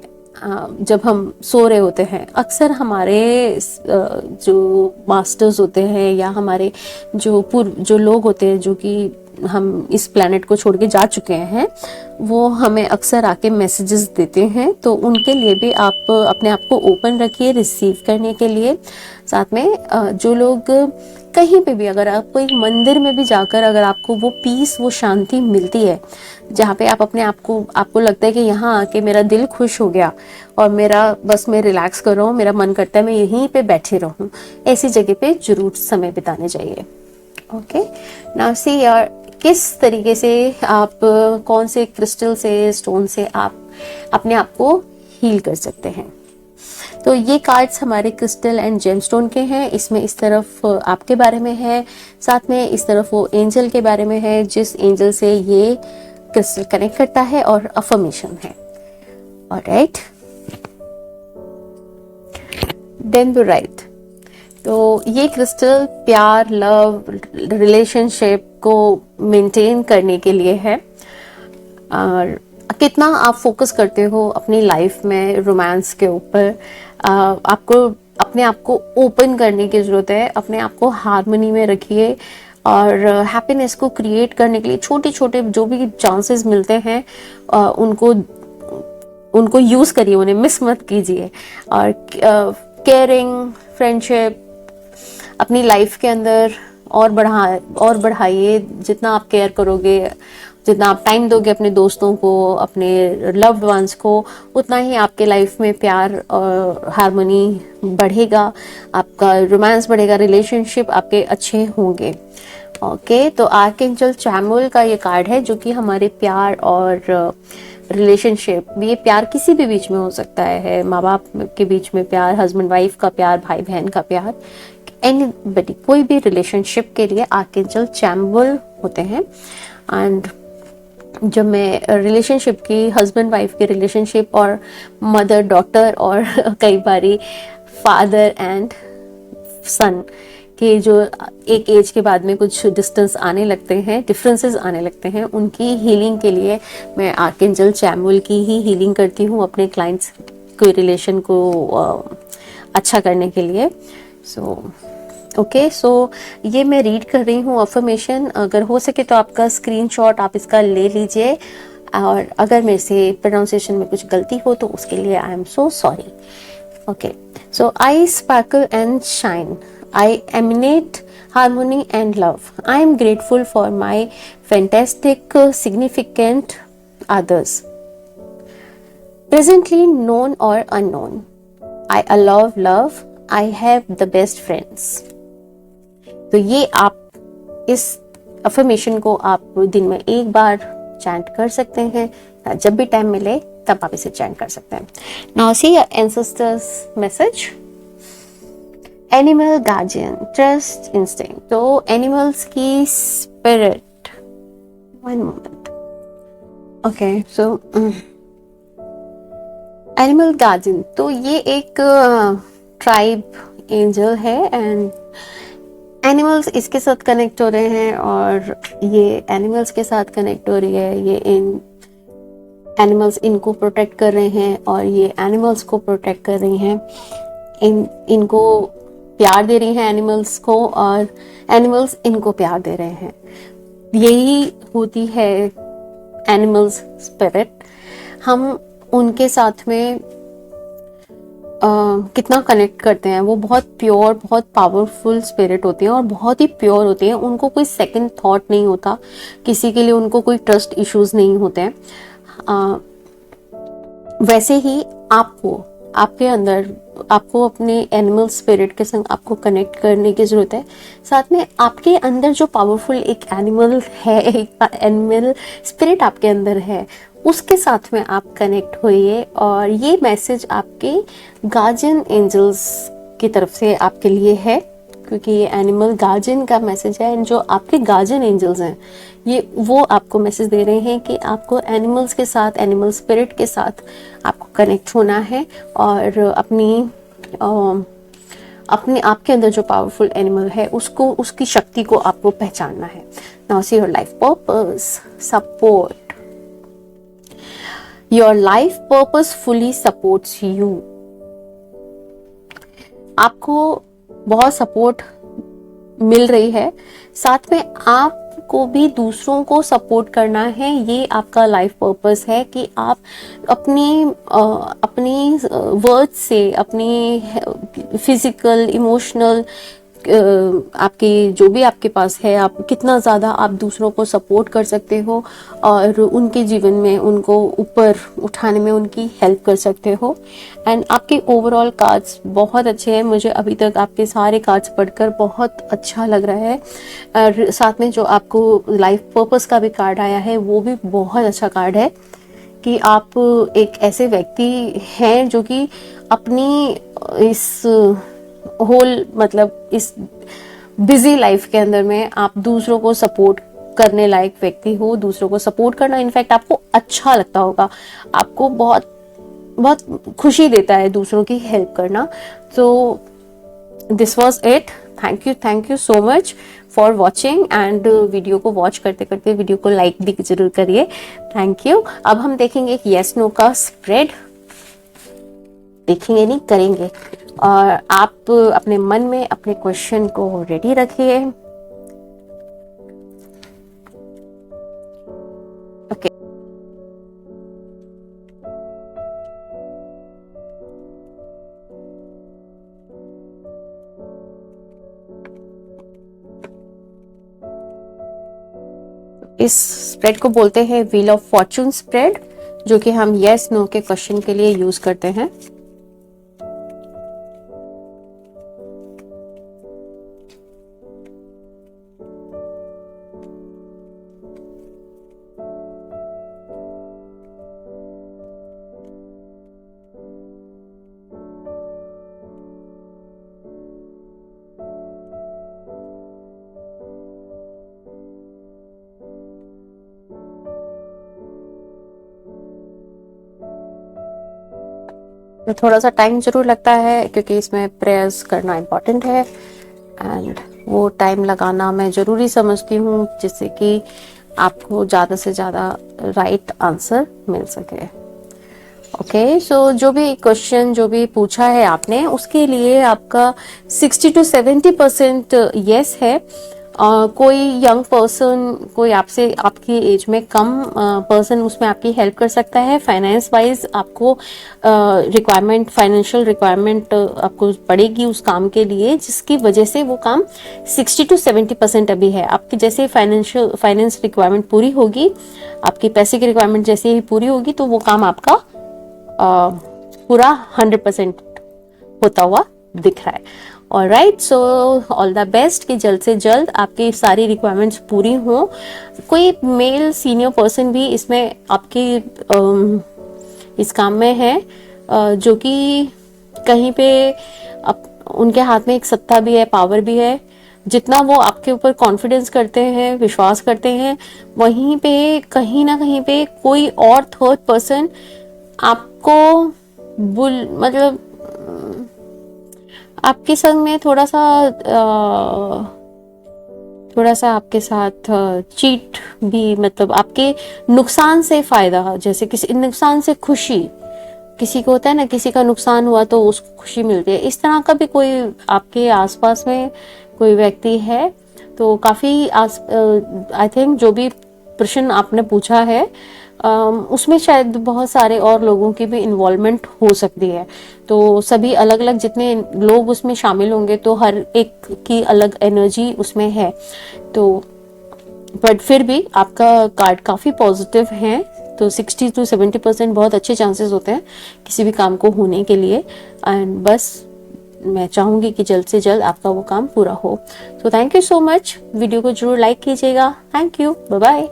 जब हम सो रहे होते हैं, अक्सर हमारे जो मास्टर्स होते हैं या हमारे जो लोग होते हैं जो कि हम इस प्लेनेट को छोड़ के जा चुके हैं, वो हमें अक्सर आके मैसेजेस देते हैं। तो उनके लिए भी आप अपने आप को ओपन रखिए रिसीव करने के लिए। साथ में जो लोग कहीं पे भी, अगर आपको एक मंदिर में भी जाकर अगर आपको वो पीस, वो शांति मिलती है, जहाँ पे आप अपने आपको लगता है कि यहाँ आके मेरा दिल खुश हो गया और मैं रिलैक्स कर रहा हूँ, मेरा मन करता है मैं यहीं पे बैठे रहूँ, ऐसी जगह पे जरूर समय बिताने चाहिए। ओके, नाउ सी यार, किस तरीके से आप कौन से क्रिस्टल से, स्टोन से आप अपने आप को हील कर सकते हैं। तो ये कार्ड्स हमारे क्रिस्टल एंड जेमस्टोन के हैं। इसमें इस तरफ आपके बारे में है, साथ में इस तरफ वो एंजल के बारे में है जिस एंजल से ये क्रिस्टल कनेक्ट करता है, और अफर्मेशन है। Alright, then the right. तो ये क्रिस्टल प्यार, लव, रिलेशनशिप को मेंटेन करने के लिए है। और कितना आप फोकस करते हो अपनी लाइफ में रोमांस के ऊपर, आपको अपने आप को ओपन करने की जरूरत है। अपने आप को हार्मनी में रखिए और हैप्पीनेस को क्रिएट करने के लिए छोटे छोटे जो भी चांसेस मिलते हैं उनको यूज करिए, उन्हें मिस मत कीजिए। और केयरिंग, फ्रेंडशिप अपनी लाइफ के अंदर और बढ़ाइए। जितना आप केयर करोगे, जितना आप टाइम दोगे अपने दोस्तों को, अपने लव्ड वंस को, उतना ही आपके लाइफ में प्यार और हार्मनी बढ़ेगा, आपका रोमांस बढ़ेगा, रिलेशनशिप आपके अच्छे होंगे। ओके, तो आर्कएंजल चैमुल का ये कार्ड है जो कि हमारे प्यार और रिलेशनशिप, ये प्यार किसी भी बीच में हो सकता है, माँ बाप के बीच में प्यार, हस्बैंड वाइफ का प्यार, भाई बहन का प्यार, एनीबडी, कोई भी रिलेशनशिप के लिए आर्कएंजल चैमुल होते हैं। एंड जब मैं रिलेशनशिप की, हस्बैंड वाइफ की रिलेशनशिप और मदर डॉटर और कई बारी फादर एंड सन के जो एक एज के बाद में कुछ डिस्टेंस आने लगते हैं, डिफरेंसेस आने लगते हैं, उनकी हीलिंग के लिए मैं आर्कएंजल चैमुल की ही हीलिंग करती हूँ अपने क्लाइंट्स के रिलेशन को अच्छा करने के लिए। सो ये मैं रीड कर रही हूँ अफर्मेशन। अगर हो सके तो आपका स्क्रीनशॉट आप इसका ले लीजिए, और अगर मेरे से प्रोनाउंसिएशन में कुछ गलती हो तो उसके लिए I am so sorry. Okay, so I sparkle and shine, I emanate harmony and love. I am grateful for my fantastic, significant others, presently known or unknown. I allow love. I have the best friends. तो ये आप इस affirmation को आप दिन में एक बार chant कर सकते हैं, जब भी टाइम मिले तब आप इसे चैंट कर सकते हैं। Now see your ancestors message. Animal guardian, trust, instinct. तो एनिमल्स की spirit, one moment, okay, so animal guardian, तो ये एक ट्राइब एंजल है एंड एनिमल्स इसके साथ कनेक्ट हो रहे हैं और ये एनिमल्स के साथ कनेक्ट हो रही है। ये इन एनिमल्स इनको प्रोटेक्ट कर रहे हैं और ये एनिमल्स को प्रोटेक्ट कर रही हैं। इनको प्यार दे रही हैं एनिमल्स को और एनिमल्स इनको प्यार दे रहे हैं। यही होती है एनिमल्स स्पिरिट। हम उनके साथ में कितना कनेक्ट करते हैं। वो बहुत प्योर, बहुत पावरफुल स्पिरिट होते हैं और बहुत ही प्योर होते हैं। उनको कोई सेकंड थॉट नहीं होता किसी के लिए, उनको कोई ट्रस्ट इश्यूज नहीं होते हैं। वैसे ही आपके अंदर आपको अपने एनिमल स्पिरिट के संग आपको कनेक्ट करने की जरूरत है। साथ में आपके अंदर जो पावरफुल एक एनिमल है, एक एनिमल स्पिरिट आपके अंदर है, उसके साथ में आप कनेक्ट होइए। और ये मैसेज आपके गार्जियन एंजल्स की तरफ से आपके लिए है, क्योंकि ये एनिमल गार्जियन का मैसेज है। जो आपके गार्जियन एंजल्स हैं वो आपको मैसेज दे रहे हैं कि आपको एनिमल्स के साथ, एनिमल स्पिरिट के साथ आपको कनेक्ट होना है और अपने आपके अंदर जो पावरफुल एनिमल है उसको, उसकी शक्ति को आपको पहचानना है। Now see your life purpose support. Your life purpose fully supports you. आपको बहुत सपोर्ट मिल रही है, साथ में आपको भी दूसरों को सपोर्ट करना है। ये आपका लाइफ पर्पस है कि आप अपनी वर्ड से, अपनी फिजिकल, इमोशनल, आपकी जो भी आपके पास है, आप कितना ज़्यादा आप दूसरों को सपोर्ट कर सकते हो और उनके जीवन में उनको ऊपर उठाने में उनकी हेल्प कर सकते हो। एंड आपके ओवरऑल कार्ड्स बहुत अच्छे हैं। मुझे अभी तक आपके सारे कार्ड्स पढ़कर बहुत अच्छा लग रहा है। और साथ में जो आपको लाइफ पर्पस का भी कार्ड आया है वो भी बहुत अच्छा कार्ड है कि आप एक ऐसे व्यक्ति हैं जो कि अपनी इस होल, मतलब इस बिजी लाइफ के अंदर में आप दूसरों को सपोर्ट करने लायक व्यक्ति हो। दूसरों को सपोर्ट करना इनफैक्ट आपको अच्छा लगता होगा, आपको बहुत बहुत खुशी देता है दूसरों की हेल्प करना। तो this was it. Thank you so much for watching and video को वॉच करते करते वीडियो को लाइक भी जरूर करिए। Thank you. अब हम देखेंगे एक येस नो का स्प्रेड। देखेंगे नहीं, करेंगे। और आप अपने मन में अपने क्वेश्चन को रेडी रखिए। ओके, इस स्प्रेड को बोलते हैं व्हील ऑफ फॉर्चून स्प्रेड, जो कि हम यस नो के क्वेश्चन के लिए यूज करते हैं। तो थोड़ा सा टाइम जरूर लगता है क्योंकि इसमें प्रेयर्स करना इम्पोर्टेंट है एंड वो टाइम लगाना मैं ज़रूरी समझती हूँ जिससे कि आपको ज़्यादा से ज़्यादा राइट आंसर मिल सके। ओके, सो जो भी क्वेश्चन जो भी पूछा है आपने उसके लिए आपका 60 to 70% यस है। कोई यंग पर्सन, कोई आपसे आपकी एज में कम पर्सन उसमें आपकी हेल्प कर सकता है। फाइनेंस वाइज आपको रिक्वायरमेंट, फाइनेंशियल रिक्वायरमेंट आपको पड़ेगी उस काम के लिए, जिसकी वजह से वो काम 60 to 70% अभी है। आपकी जैसे फाइनेंस रिक्वायरमेंट पूरी होगी, आपकी पैसे की रिक्वायरमेंट जैसे ही पूरी होगी तो वो काम आपका पूरा 100% होता हुआ दिख रहा है। Alright, so all the best कि जल्द से जल्द आपकी सारी रिक्वायरमेंट्स पूरी हों। कोई मेल सीनियर पर्सन भी इसमें आपके इस काम में है जो कि कहीं पे उनके हाथ में एक सत्ता भी है, पावर भी है, जितना वो आपके ऊपर कॉन्फिडेंस करते हैं, विश्वास करते हैं, वहीं पे कहीं ना कहीं पे कोई और थर्ड पर्सन आपको मतलब आपके संग में थोड़ा सा आपके साथ चीट भी, मतलब आपके नुकसान से फायदा, जैसे किसी नुकसान से खुशी, किसी को होता है ना, किसी का नुकसान हुआ तो उसको खुशी मिलती है, इस तरह का भी कोई आपके आसपास में कोई व्यक्ति है तो काफी आई थिंक जो भी प्रश्न आपने पूछा है उसमें शायद बहुत सारे और लोगों की भी इन्वॉल्वमेंट हो सकती है। तो सभी अलग अलग जितने लोग उसमें शामिल होंगे तो हर एक की अलग एनर्जी उसमें है। तो बट फिर भी आपका कार्ड काफी पॉजिटिव है, तो 60 to 70% बहुत अच्छे चांसेस होते हैं किसी भी काम को होने के लिए। एंड बस मैं चाहूंगी कि जल्द से जल्द आपका वो काम पूरा हो। तो thank you so much, video को जरूर लाइक कीजिएगा। Thank you, bye bye.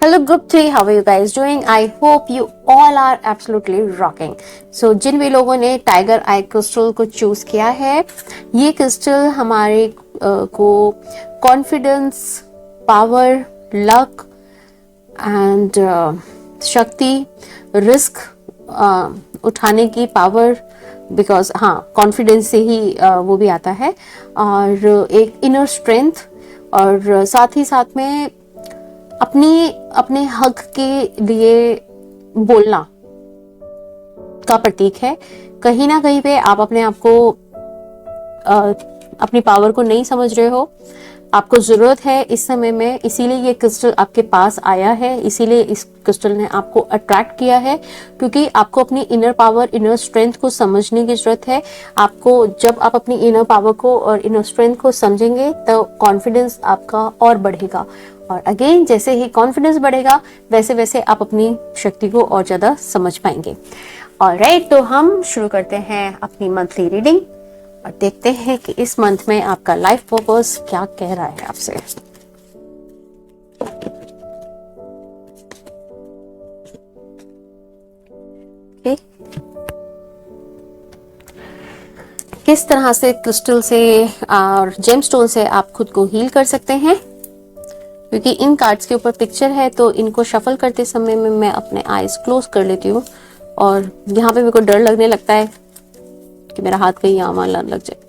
Hello group 3, how are you guys doing? I hope you all are absolutely rocking. So जिन भी लोगों ने टाइगर आई क्रिस्टल को चूज किया है, ये क्रिस्टल हमारे को कॉन्फिडेंस, पावर, लक एंड शक्ति, रिस्क उठाने की पावर, बिकॉज हाँ कॉन्फिडेंस से ही वो भी आता है, और एक इनर स्ट्रेंथ, और साथ ही साथ में अपने हक के लिए बोलना का प्रतीक है। कहीं ना कहीं पे आप अपने आप को अपनी पावर को नहीं समझ रहे हो, आपको जरूरत है इस समय में, इसीलिए ये क्रिस्टल आपके पास आया है, इसीलिए इस क्रिस्टल ने आपको अट्रैक्ट किया है, क्योंकि आपको अपनी इनर पावर, इनर स्ट्रेंथ को समझने की जरूरत है। आपको जब आप अपनी इनर पावर को और इनर स्ट्रेंथ को समझेंगे तो कॉन्फिडेंस आपका और बढ़ेगा, और अगेन जैसे ही कॉन्फिडेंस बढ़ेगा वैसे वैसे आप अपनी शक्ति को और ज्यादा समझ पाएंगे। ऑलराइट, तो हम शुरू करते हैं अपनी मंथली रीडिंग और देखते हैं कि इस मंथ में आपका लाइफ पर्पस क्या कह रहा है आपसे। okay. किस तरह से क्रिस्टल से और जेमस्टोन से आप खुद को हील कर सकते हैं, क्योंकि इन कार्ड्स के ऊपर पिक्चर है तो इनको शफल करते समय में मैं अपने आईज क्लोज कर लेती हूँ, और यहाँ पे मेरे को डर लगने लगता है कि मेरा हाथ कहीं यहाँ वहां लग जाए।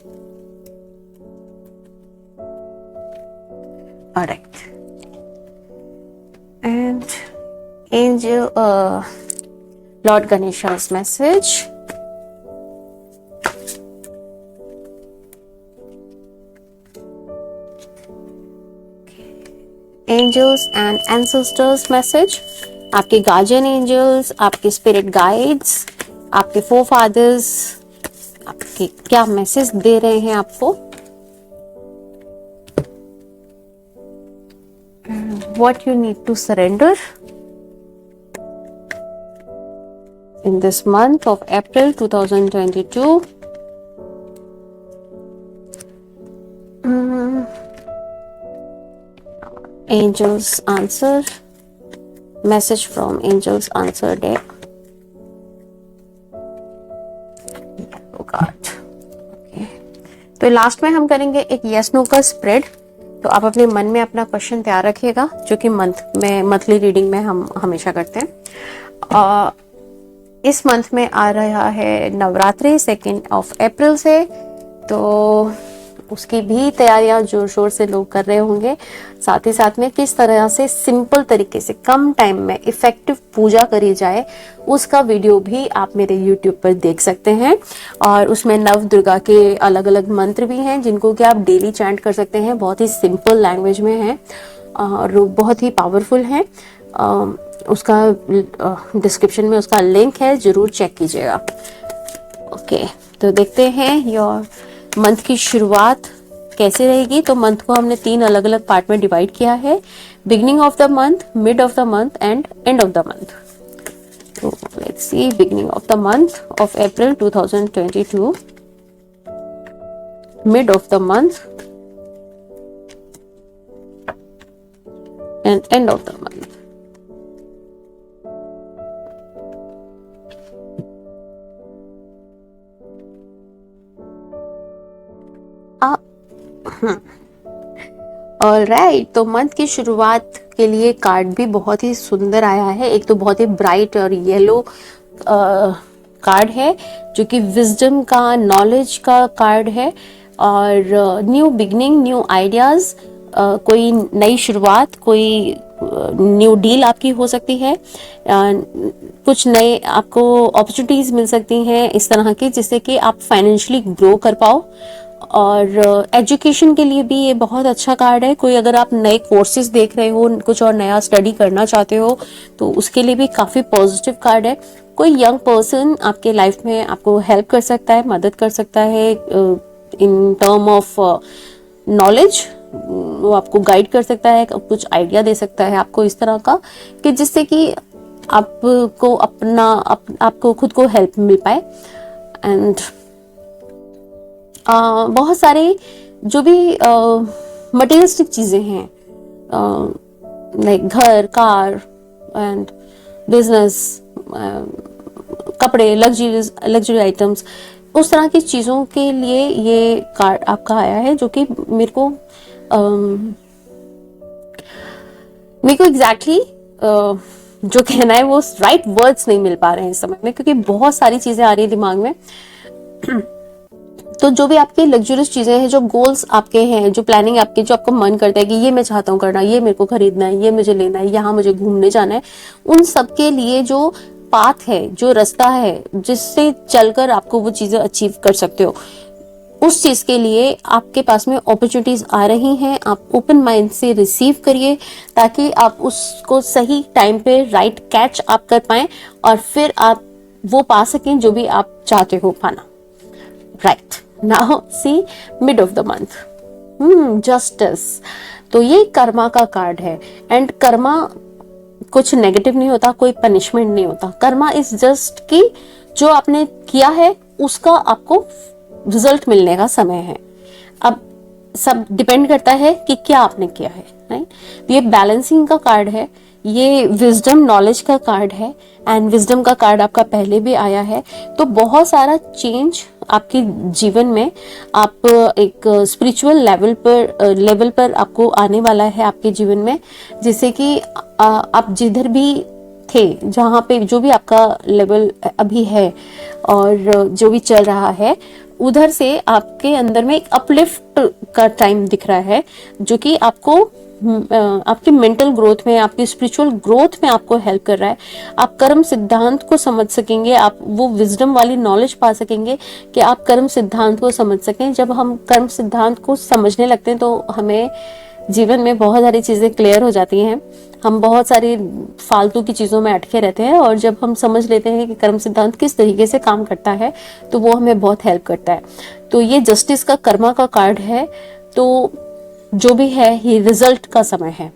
Alright. And angel, Lord Ganesha's message. Angels and ancestors message. आपके गार्जियन एंजल्स, आपके स्पिरिट गाइड्स, आपके फोरफादर्स आपके क्या मैसेज दे रहे हैं आपको। What you need to surrender in this month of April 2022. Angels answer, message from Angels answer deck. तो लास्ट में हम करेंगे एक यस नो का स्प्रेड। तो आप अपने मन में अपना क्वेश्चन तैयार रखिएगा, जो कि मंथली रीडिंग में हम हमेशा करते हैं। इस मंथ में आ रहा है नवरात्रि 2 अप्रैल से, तो उसकी भी तैयारियां जोर शोर से लोग कर रहे होंगे। साथ ही साथ में किस तरह से सिंपल तरीके से कम टाइम में इफेक्टिव पूजा करी जाए, उसका वीडियो भी आप मेरे YouTube पर देख सकते हैं। और उसमें नव दुर्गा के अलग अलग मंत्र भी हैं, जिनको कि आप डेली चैंट कर सकते हैं। बहुत ही सिंपल लैंग्वेज में है और बहुत ही पावरफुल है। उसका डिस्क्रिप्शन में उसका लिंक है, जरूर चेक कीजिएगा। ओके, तो देखते हैं योर मंथ की शुरुआत कैसे रहेगी। तो मंथ को हमने 3 अलग अलग पार्ट में डिवाइड किया है, beginning of the month, mid of the month and end of the month. तो let's see, beginning of the month of April 2022, mid of the month and end of the month. Alright, तो month की शुरुआत के लिए card भी बहुत ही सुंदर आया है। एक तो बहुत ही ब्राइट और येलो कार्ड है जो कि विजडम का, नॉलेज का कार्ड है, और न्यू बिगनिंग, न्यू आइडियाज, कोई नई शुरुआत, कोई न्यू डील आपकी हो सकती है, कुछ नए आपको अपॉर्चुनिटीज मिल सकती हैं इस तरह की, जिससे कि आप फाइनेंशियली ग्रो कर पाओ। और एजुकेशन के लिए भी ये बहुत अच्छा कार्ड है। कोई अगर आप नए कोर्सेज देख रहे हो, कुछ और नया स्टडी करना चाहते हो, तो उसके लिए भी काफी पॉजिटिव कार्ड है। कोई यंग पर्सन आपके लाइफ में आपको हेल्प कर सकता है, मदद कर सकता है इन टर्म ऑफ नॉलेज, वो आपको गाइड कर सकता है, कुछ आइडिया दे सकता है आपको इस तरह का, कि जिससे कि आपको आपको खुद को हेल्प मिल पाए। एंड बहुत सारे जो भी मटेरियलिस्टिक चीजें हैं, लाइक घर, कार एंड बिजनेस, कपड़े, लग्जरी आइटम्स, उस तरह की चीजों के लिए ये कार्ड आपका आया है, जो कि मेरे को एग्जैक्टली जो कहना है वो राइट वर्ड्स नहीं मिल पा रहे हैं इस समय में, क्योंकि बहुत सारी चीजें आ रही है दिमाग में। तो जो भी आपकी लग्जरियस चीजें हैं, जो गोल्स आपके हैं, जो प्लानिंग आपकी, जो आपको मन करता है कि ये मैं चाहता हूँ करना, ये मेरे को खरीदना है, ये मुझे लेना है, यहाँ मुझे घूमने जाना है, उन सब के लिए जो पाथ है, जो रास्ता है जिससे चलकर आपको वो चीजें अचीव कर सकते हो, उस चीज के लिए आपके पास में अपॉर्चुनिटीज आ रही हैं। आप ओपन माइंड से रिसीव करिए, ताकि आप उसको सही टाइम पे राइट कैच आप कर पाएं, और फिर आप वो पा सकें जो भी आप चाहते हो पाना। Right, now C mid of the month, justice. तो ये कर्मा का कार्ड है, एंड कर्मा कुछ नेगेटिव नहीं होता, कोई पनिशमेंट नहीं होता। कर्मा इज जस्ट कि जो आपने किया है उसका आपको रिजल्ट मिलने का समय है। अब सब डिपेंड करता है कि क्या आपने किया है, राइट। ये बैलेंसिंग का कार्ड है, ये विजडम, नॉलेज का कार्ड है, एंड विजडम का कार्ड आपका पहले भी आया है। तो बहुत सारा चेंज आपके जीवन में, आप एक स्पिरिचुअल लेवल पर आपको आने वाला है आपके जीवन में, जिससे कि आप जिधर भी थे, जहाँ पे जो भी आपका लेवल अभी है और जो भी चल रहा है, उधर से आपके अंदर में एक अपलिफ्ट का टाइम दिख रहा है, जो कि आपको आपकी मेंटल ग्रोथ में, आपकी स्पिरिचुअल ग्रोथ में आपको हेल्प कर रहा है। आप कर्म सिद्धांत को समझ सकेंगे, आप वो विजडम वाली नॉलेज पा सकेंगे कि आप कर्म सिद्धांत को समझ सकें। जब हम कर्म सिद्धांत को समझने लगते हैं तो हमें जीवन में बहुत सारी चीजें क्लियर हो जाती हैं। हम बहुत सारी फालतू की चीजों में अटके रहते हैं, और जब हम समझ लेते हैं कि कर्म सिद्धांत किस तरीके से काम करता है, तो वो हमें बहुत हेल्प करता है। तो ये जस्टिस का, कर्मा का कार्ड है। तो जो भी है, ये रिजल्ट का समय है।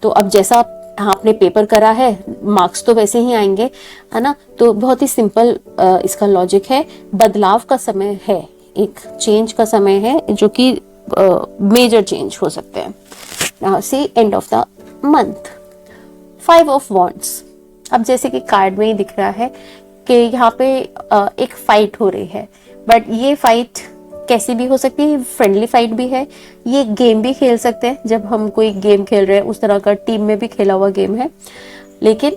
तो अब जैसा आपने पेपर करा है, मार्क्स तो वैसे ही आएंगे, है ना। तो बहुत ही सिंपल इसका लॉजिक है। बदलाव का समय है, एक चेंज का समय है, जो कि मेजर चेंज हो सकते हैं। See end of the month, 5 of wands. अब जैसे कि कार्ड में ही दिख रहा है कि यहाँ पे एक फाइट हो रही है, बट ये फाइट कैसी भी हो सकती है, फ्रेंडली फाइट भी है, ये गेम भी खेल सकते हैं। जब हम कोई गेम खेल रहे हैं, उस तरह का टीम में भी खेला हुआ गेम है। लेकिन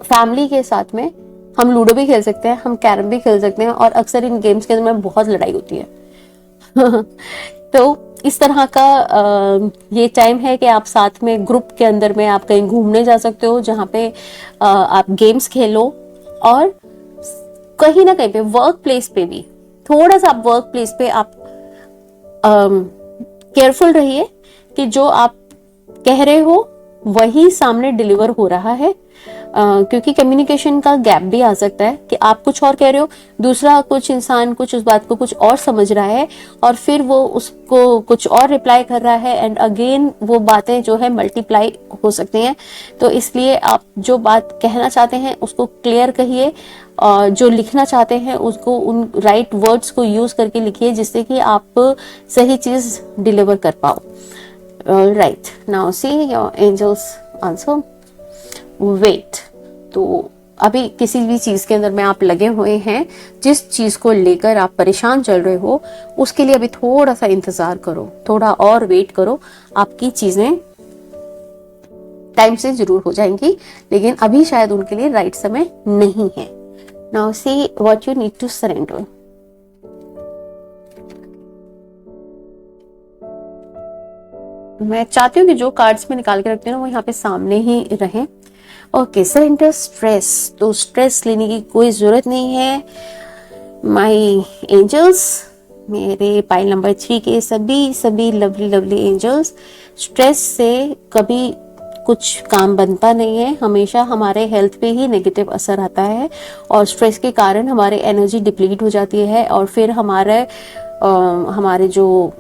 फैमिली के साथ में हम लूडो भी खेल सकते हैं, हम कैरम भी खेल सकते हैं, और अक्सर इन गेम्स के अंदर में बहुत लड़ाई होती है। तो इस तरह का ये टाइम है कि आप साथ में ग्रुप के अंदर में आप कहीं घूमने जा सकते हो, जहाँ पे आप गेम्स खेलो, और कहीं ना कहीं पे वर्क प्लेस पे भी थोड़ा सा, आप वर्क प्लेस पे आप केयरफुल रहिए कि जो आप कह रहे हो वही सामने डिलीवर हो रहा है, क्योंकि कम्युनिकेशन का गैप भी आ सकता है कि आप कुछ और कह रहे हो, दूसरा कुछ इंसान कुछ उस बात को कुछ और समझ रहा है, और फिर वो उसको कुछ और रिप्लाई कर रहा है, एंड अगेन वो बातें जो है मल्टीप्लाई हो सकती हैं। तो इसलिए आप जो बात कहना चाहते हैं उसको क्लियर कहिए, और जो लिखना चाहते हैं उसको उन राइट वर्ड्स को यूज करके लिखिए, जिससे कि आप सही चीज डिलीवर कर पाओ। Right, now see your angels answer, wait. तो अभी किसी भी चीज के अंदर में आप लगे हुए हैं, जिस चीज को लेकर आप परेशान चल रहे हो, उसके लिए अभी थोड़ा सा इंतजार करो, थोड़ा और वेट करो, आपकी चीजें टाइम से जरूर हो जाएंगी, लेकिन अभी शायद उनके लिए राइट समय नहीं है। Now see what you need to surrender. मैं चाहती हूँ कि जो कार्ड्स में निकाल के रखती हूँ वो यहाँ पे सामने ही रहें। Okay, surrender stress. तो स्ट्रेस लेने की कोई जरूरत नहीं है। माय एंजल्स, मेरे पाइल नंबर 3 के सभी लवली लवली एंजल्स, स्ट्रेस से कभी कुछ काम बनता नहीं है, हमेशा हमारे हेल्थ पे ही नेगेटिव असर आता है और स्ट्रेस के कारण हमारे एनर्जी डिप्लीट हो जाती है और फिर हमारे जो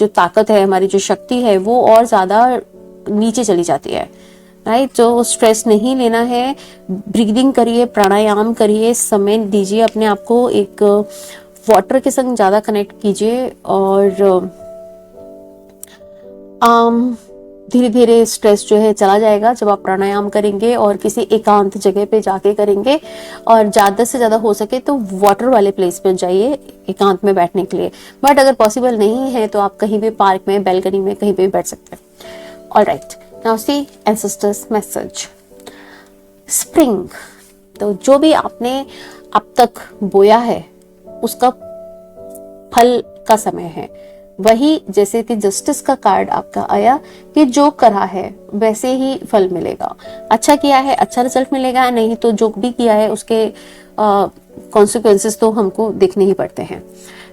ताकत है, हमारी जो शक्ति है वो और ज्यादा नीचे चली जाती है। राइट, तो स्ट्रेस नहीं लेना है। ब्रीदिंग करिए, प्राणायाम करिए, समय दीजिए अपने आप को, एक वाटर के संग ज्यादा कनेक्ट कीजिए और धीरे धीरे स्ट्रेस जो है चला जाएगा जब आप प्राणायाम करेंगे और किसी एकांत जगह पे जाके करेंगे। और ज्यादा से ज्यादा हो सके तो वाटर वाले प्लेस पे जाइए एकांत में बैठने के लिए। बट अगर पॉसिबल नहीं है तो आप कहीं भी पार्क में, बैल्कनी में, कहीं पे भी बैठ सकते हैं। Alright, now see ancestors message. Spring, तो जो भी आपने अब तक बोया है उसका फल का समय है। वही जैसे कि जस्टिस का कार्ड आपका आया कि जो करा है वैसे ही फल मिलेगा। अच्छा किया है अच्छा रिजल्ट मिलेगा, नहीं तो जो भी किया है उसके कॉन्सिक्वेंसेस तो हमको देखने ही पड़ते हैं।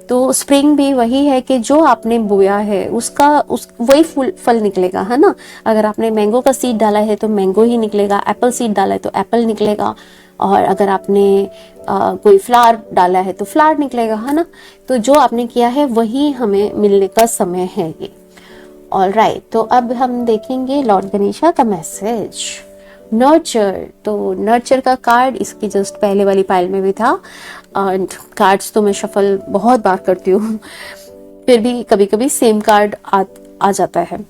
तो स्प्रिंग भी वही है कि जो आपने बोया है वही फल निकलेगा, है ना। अगर आपने मैंगो का सीड डाला है तो मैंगो ही निकलेगा, एप्पल सीड डाला है तो एप्पल निकलेगा, और अगर आपने कोई फ्लावर डाला है तो फ्लावर निकलेगा, है ना। तो जो आपने किया है वही हमें मिलने का समय है ये। ऑलराइट, तो अब हम देखेंगे लॉर्ड गणेशा का मैसेज। नर्चर, तो नर्चर का कार्ड इसकी जस्ट पहले वाली फाइल में भी था। एंड कार्ड्स तो मैं शफल बहुत बार करती हूँ, फिर भी कभी कभी सेम कार्ड आ जाता है।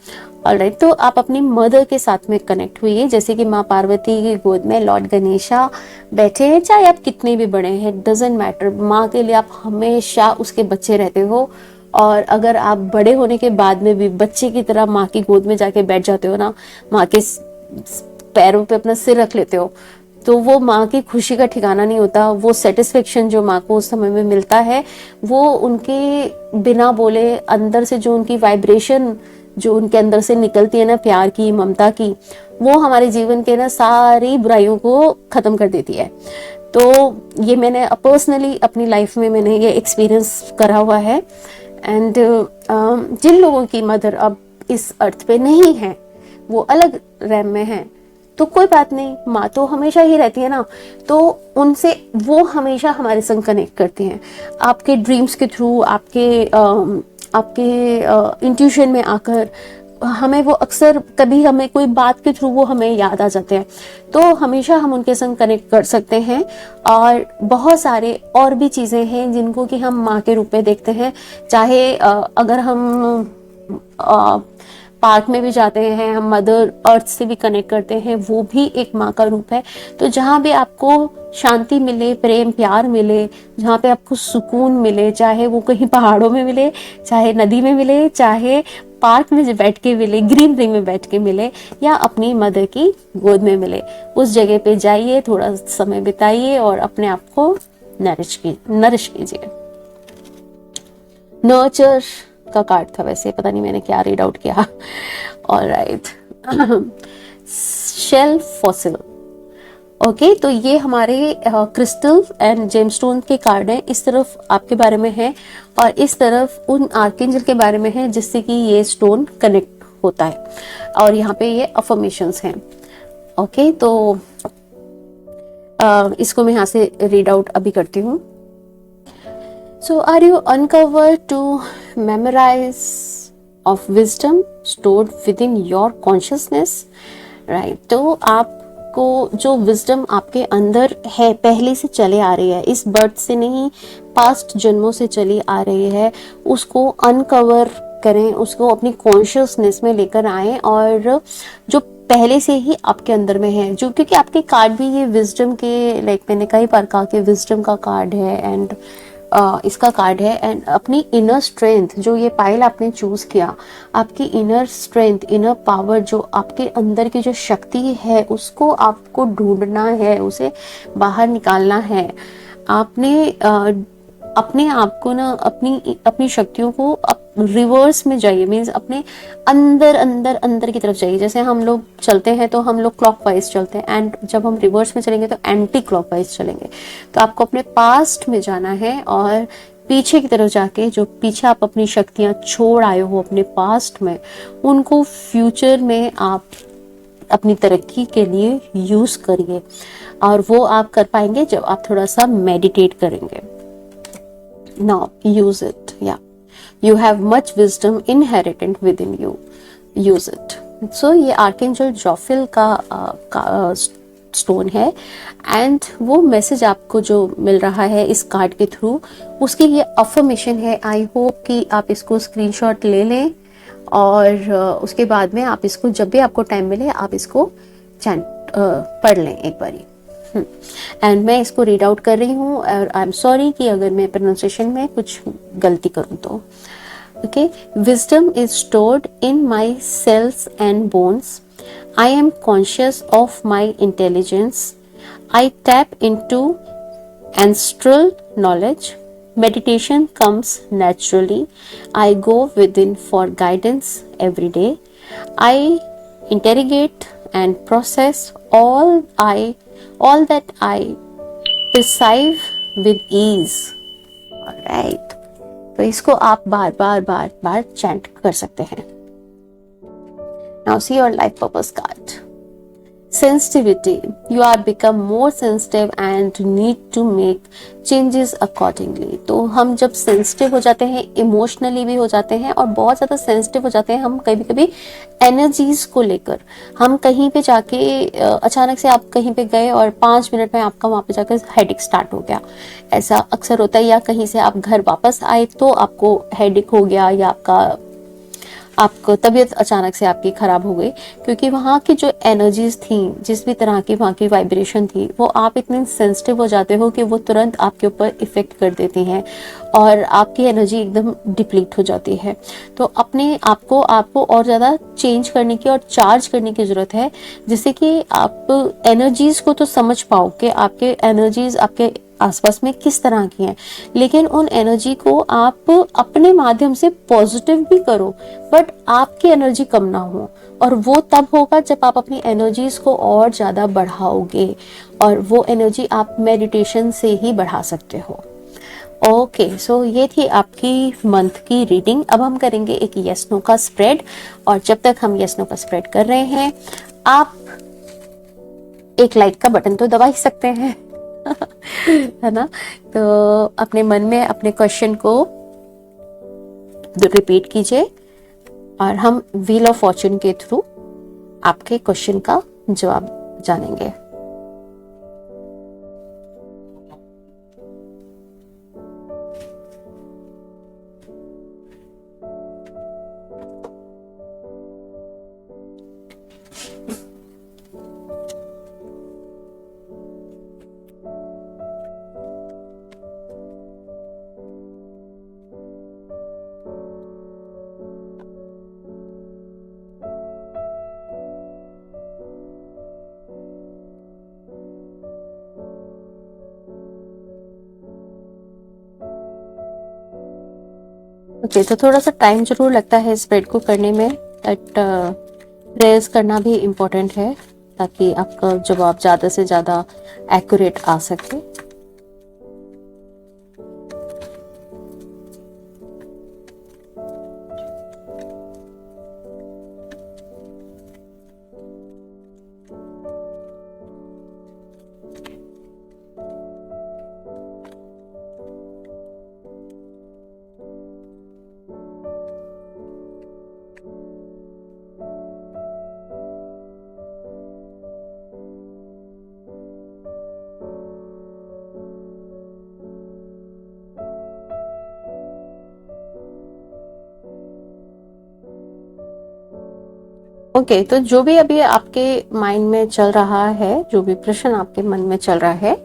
ऑलराइट, तो आप अपनी मदर के साथ में कनेक्ट हुई, जैसे कि माँ पार्वती की गोद में लॉर्ड गणेशा बैठे हैं। चाहे आप कितने भी बड़े हैं, डजंट मैटर, माँ के लिए आप हमेशा उसके बच्चे रहते हो। और अगर आप बड़े होने के बाद में भी बच्चे की तरह माँ की गोद में जाके बैठ जाते हो ना, माँ के पैरों पे अपना सिर रख लेते हो, तो वो माँ की खुशी का ठिकाना नहीं होता। वो सेटिस्फेक्शन जो माँ को उस समय में मिलता है, वो उनके बिना बोले अंदर से जो उनकी वाइब्रेशन जो उनके अंदर से निकलती है ना, प्यार की, ममता की, वो हमारे जीवन के ना सारी बुराइयों को खत्म कर देती है। तो ये मैंने पर्सनली अपनी लाइफ में मैंने ये एक्सपीरियंस करा हुआ है। एंड जिन लोगों की मदर अब इस अर्थ पे नहीं है, वो अलग रैम में है, तो कोई बात नहीं, माँ तो हमेशा ही रहती है ना, तो उनसे वो हमेशा हमारे संग कनेक्ट करती हैं। आपके ड्रीम्स के थ्रू, आपके इंट्यूशन में आकर हमें वो अक्सर, कभी हमें कोई बात के थ्रू वो हमें याद आ जाते हैं, तो हमेशा हम उनके संग कनेक्ट कर सकते हैं। और बहुत सारे और भी चीजें हैं जिनको कि हम माँ के रूप में देखते हैं। चाहे अगर हम पार्क में भी जाते हैं, हम मदर अर्थ से भी कनेक्ट करते हैं, वो भी एक माँ का रूप है। तो जहाँ भी आपको शांति मिले, प्रेम प्यार मिले, जहाँ पे आपको सुकून मिले, चाहे वो कहीं पहाड़ों में मिले, चाहे नदी में मिले, चाहे पार्क में बैठ के मिले, ग्रीनरी में बैठ के मिले, या अपनी मदर की गोद में मिले, उस जगह पे जाइए, थोड़ा समय बिताइए और अपने आप को नरिश कीजिए। नर्चर का कार्ड था, वैसे पता नहीं मैंने क्या रीड आउट किया। Alright, shell fossil. ओके, तो ये हमारे क्रिस्टल एंड जेमस्टोन के कार्ड हैं। इस तरफ आपके बारे में है और इस तरफ उन आर्कएंजल के बारे में है जिससे कि ये स्टोन कनेक्ट होता है। और यहाँ पे ये अफर्मेशंस हैं। ओके, तो इसको मैं यहाँ से रीड आउट अभी करती हूँ। So are you uncovered to memorize of wisdom stored within your consciousness? Right, तो आपको जो विजडम आपके अंदर है, पहले से चले आ रही है, इस बर्थ से नहीं, पास्ट जन्मों से चली आ रही है, उसको अनकवर करें, उसको अपनी कॉन्शियसनेस में लेकर आए। और जो पहले से ही आपके अंदर में है, जो क्योंकि आपके कार्ड भी ये विजडम के, लाइक मैंने कई बार कहा कि विजडम का कार्ड है एंड इसका कार्ड है, एंड अपनी इनर स्ट्रेंथ, जो ये पाइल आपने चूज किया, आपकी इनर स्ट्रेंथ, इनर पावर, जो आपके अंदर की जो शक्ति है उसको आपको ढूंढना है, उसे बाहर निकालना है। आपने अपने आप को ना, अपनी अपनी शक्तियों को रिवर्स में जाइए, मीन्स अपने अंदर अंदर अंदर की तरफ जाइए। जैसे हम लोग चलते हैं तो हम लोग क्लॉकवाइज चलते हैं, एंड जब हम रिवर्स में चलेंगे तो एंटी क्लॉकवाइज चलेंगे। तो आपको अपने पास्ट में जाना है और पीछे की तरफ जाके, जो पीछे आप अपनी शक्तियां छोड़ आए हो अपने पास्ट में, उनको फ्यूचर में आप अपनी तरक्की के लिए यूज करिए। और वो आप कर पाएंगे जब आप थोड़ा सा मेडिटेट करेंगे। Now use it. Yeah, you have much wisdom inherent within you. Use it. So ये आर्केंजल जोफिल का स्टोन है, एंड वो मैसेज आपको जो मिल रहा है इस कार्ड के थ्रू, उसकी ये अफर्मेशन है। आई होप कि आप इसको स्क्रीनशॉट ले लें और उसके बाद में आप इसको, जब भी आपको टाइम मिले, आप इसको चैंट पढ़ लें एक बारी। एंड मैं इसको रीड आउट कर रही हूँ, और आई एम सॉरी कि अगर मैं प्रोनाउंसिएशन में कुछ गलती करूँ तो। Okay, wisdom is stored in my cells and bones. I am conscious of my intelligence. I tap into ancestral knowledge. Meditation comes naturally. I go within for guidance every day. I interrogate and process all that I perceive with ease. Alright. तो इसको आप बार बार chant कर सकते हैं। Now see your life purpose card. Sensitivity. You are become more sensitive and need to make changes accordingly. तो हम जब sensitive हो जाते हैं, इमोशनली भी हो जाते हैं, और बहुत ज़्यादा सेंसिटिव हो जाते हैं हम कभी कभी एनर्जीज को लेकर। हम कहीं पे जाके अचानक से आप कहीं पे गए और 5 मिनट में आपका वहाँ पे जाकर हेडेक स्टार्ट हो गया, ऐसा अक्सर होता है। या कहीं से आप घर वापस आए तो आपको हेडेक हो गया, या आपको तबीयत अचानक से आपकी खराब हो गई, क्योंकि वहाँ की जो एनर्जीज थी, जिस भी तरह की वहाँ की वाइब्रेशन थी, वो आप इतने सेंसिटिव हो जाते हो कि वो तुरंत आपके ऊपर इफेक्ट कर देती हैं और आपकी एनर्जी एकदम डिप्लीट हो जाती है। तो अपने आपको और ज़्यादा चेंज करने की और चार्ज करने की ज़रूरत है, जिससे कि आप एनर्जीज को तो समझ पाओ कि आपके एनर्जीज आपके आसपास में किस तरह की हैं, लेकिन उन एनर्जी को आप अपने माध्यम से पॉजिटिव भी करो, बट आपकी एनर्जी कम ना हो। और वो तब होगा जब आप अपनी एनर्जीज को और ज्यादा बढ़ाओगे, और वो एनर्जी आप मेडिटेशन से ही बढ़ा सकते हो। ओके, सो ये थी आपकी मंथ की रीडिंग। अब हम करेंगे एक यस नो का स्प्रेड, और जब तक हम यस नो का स्प्रेड कर रहे हैं, आप एक लाइक का बटन तो दबा ही सकते हैं है ना। तो अपने मन में अपने क्वेश्चन को रिपीट कीजिए, और हम व्हील ऑफ फॉर्चून के थ्रू आपके क्वेश्चन का जवाब जानेंगे। ओके, तो थोड़ा सा टाइम जरूर लगता है स्प्रेड को करने में, बट प्रेयर्स करना भी इम्पोर्टेंट है, ताकि आपका जवाब ज़्यादा से ज़्यादा एक्यूरेट आ सके। ओके, तो जो भी अभी आपके माइंड में चल रहा है, जो भी प्रश्न आपके मन में चल रहा है,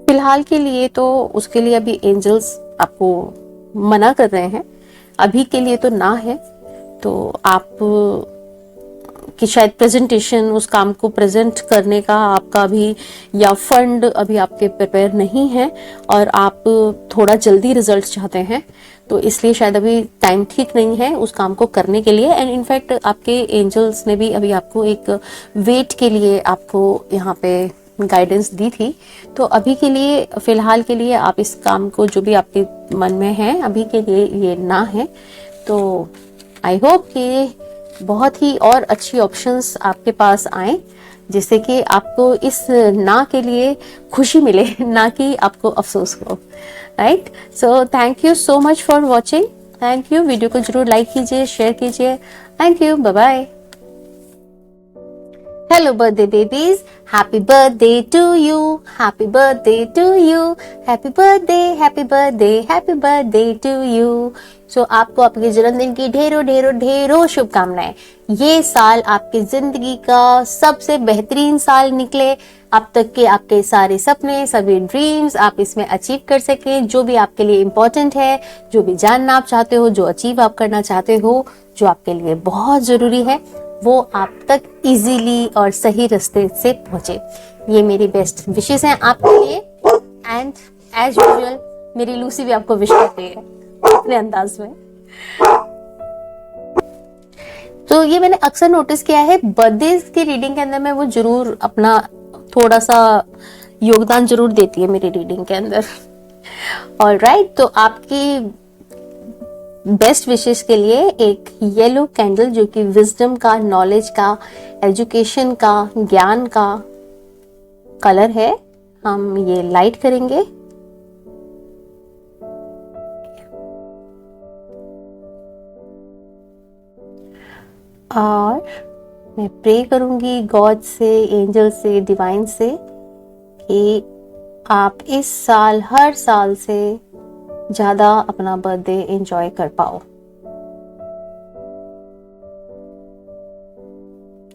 फिलहाल के लिए तो उसके लिए अभी एंजल्स आपको मना कर रहे हैं, अभी के लिए तो ना है। तो आप कि शायद प्रेजेंटेशन, उस काम को प्रेजेंट करने का आपका अभी, या फंड अभी आपके प्रिपेयर नहीं है और आप थोड़ा जल्दी रिजल्ट चाहते हैं, तो इसलिए शायद अभी टाइम ठीक नहीं है उस काम को करने के लिए। एंड इनफैक्ट आपके एंजल्स ने भी अभी आपको एक वेट के लिए आपको यहाँ पे गाइडेंस दी थी। तो अभी के लिए, फिलहाल के लिए आप इस काम को, जो भी आपके मन में है, अभी के लिए ये ना है। तो आई होप कि बहुत ही और अच्छी ऑप्शंस आपके पास आए, जिससे कि आपको इस ना के लिए खुशी मिले, ना कि आपको अफसोस हो। Right, so thank you so much for watching. Thank you. Video को जरूर लाइक कीजिए, शेयर कीजिए। Thank you, bye bye. Hello birthday babies, happy birthday to you, happy birthday to you, happy birthday, happy birthday, happy birthday to you। So आपको आपके जन्मदिन की ढेरों ढेरों ढेरों शुभकामनाएं। ये साल आपकी जिंदगी का सबसे बेहतरीन साल निकले। अब तक के आपके सारे सपने, सभी ड्रीम्स आप इसमें अचीव कर सकें। जो भी आपके लिए इम्पोर्टेंट है, जो भी जानना आप चाहते हो, जो अचीव आप करना चाहते हो, जो आपके लिए बहुत जरूरी है, वो आप तक इजीली और सही रास्ते से पहुंचे। ये मेरी बेस्ट विशेष हैं आपके लिए। एंड एज यूजुअल मेरी लूसी भी आपको विश करती है अपने अंदाज में। तो ये मैंने अक्सर नोटिस किया है, बर्थडे की रीडिंग के अंदर में वो जरूर अपना थोड़ा सा योगदान जरूर देती है मेरी रीडिंग के अंदर। ऑलराइट, तो आपकी बेस्ट विशेष के लिए एक येलो कैंडल, जो कि विजडम का, नॉलेज का, एजुकेशन का, ज्ञान का कलर है, हम ये लाइट करेंगे। और मैं प्रे करूंगी गॉड से, एंजल से, डिवाइन से, कि आप इस साल हर साल से ज्यादा अपना बर्थडे एंजॉय कर पाओ।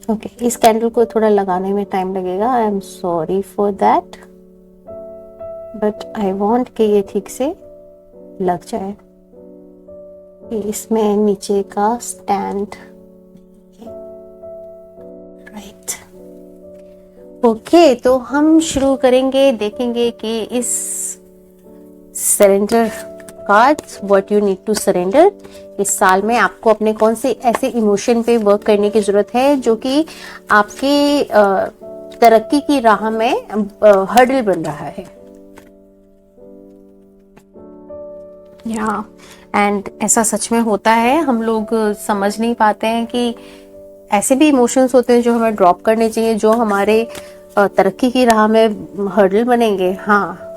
ओके, इस कैंडल को थोड़ा लगाने में टाइम लगेगा, I am sorry for that, but I want कि ये ठीक से लग जाए। इसमें नीचे का स्टैंड, राइट। ओके, तो हम शुरू करेंगे, देखेंगे कि इस surrender cards, what you need to surrender, इस साल में आपको अपने कौन से ऐसे इमोशन पे वर्क करने की जरूरत है जो कि आपके तरक्की की राह में हर्डल बन रहा है। या एंड ऐसा सच में होता है, हम लोग समझ नहीं पाते हैं कि ऐसे भी इमोशंस होते हैं जो हमें ड्रॉप करने चाहिए, जो हमारे तरक्की की राह में हर्डल बनेंगे। हाँ,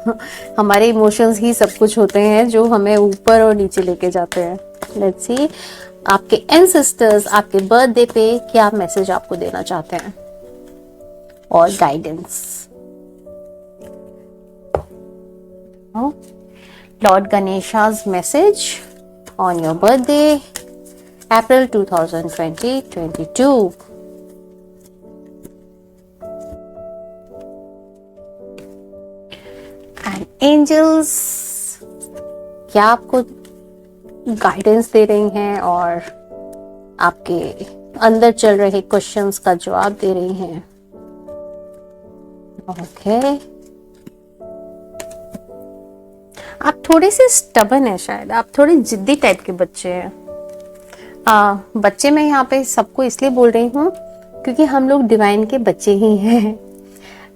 हमारे इमोशंस ही सब कुछ होते हैं जो हमें ऊपर और नीचे लेके जाते हैं। लेट्स सी, आपके एंसेस्टर्स आपके बर्थडे पे क्या मैसेज आपको देना चाहते हैं और guidance. Lord Ganesha's message on your birthday, April 2022। Angels क्या आपको गाइडेंस दे रही हैं और आपके अंदर चल रहे क्वेश्चंस का जवाब दे रही हैं। ओके, आप थोड़े से स्टबन है, शायद आप थोड़े जिद्दी टाइप के बच्चे हैं। बच्चे मैं यहाँ पे सबको इसलिए बोल रही हूँ क्योंकि हम लोग डिवाइन के बच्चे ही हैं।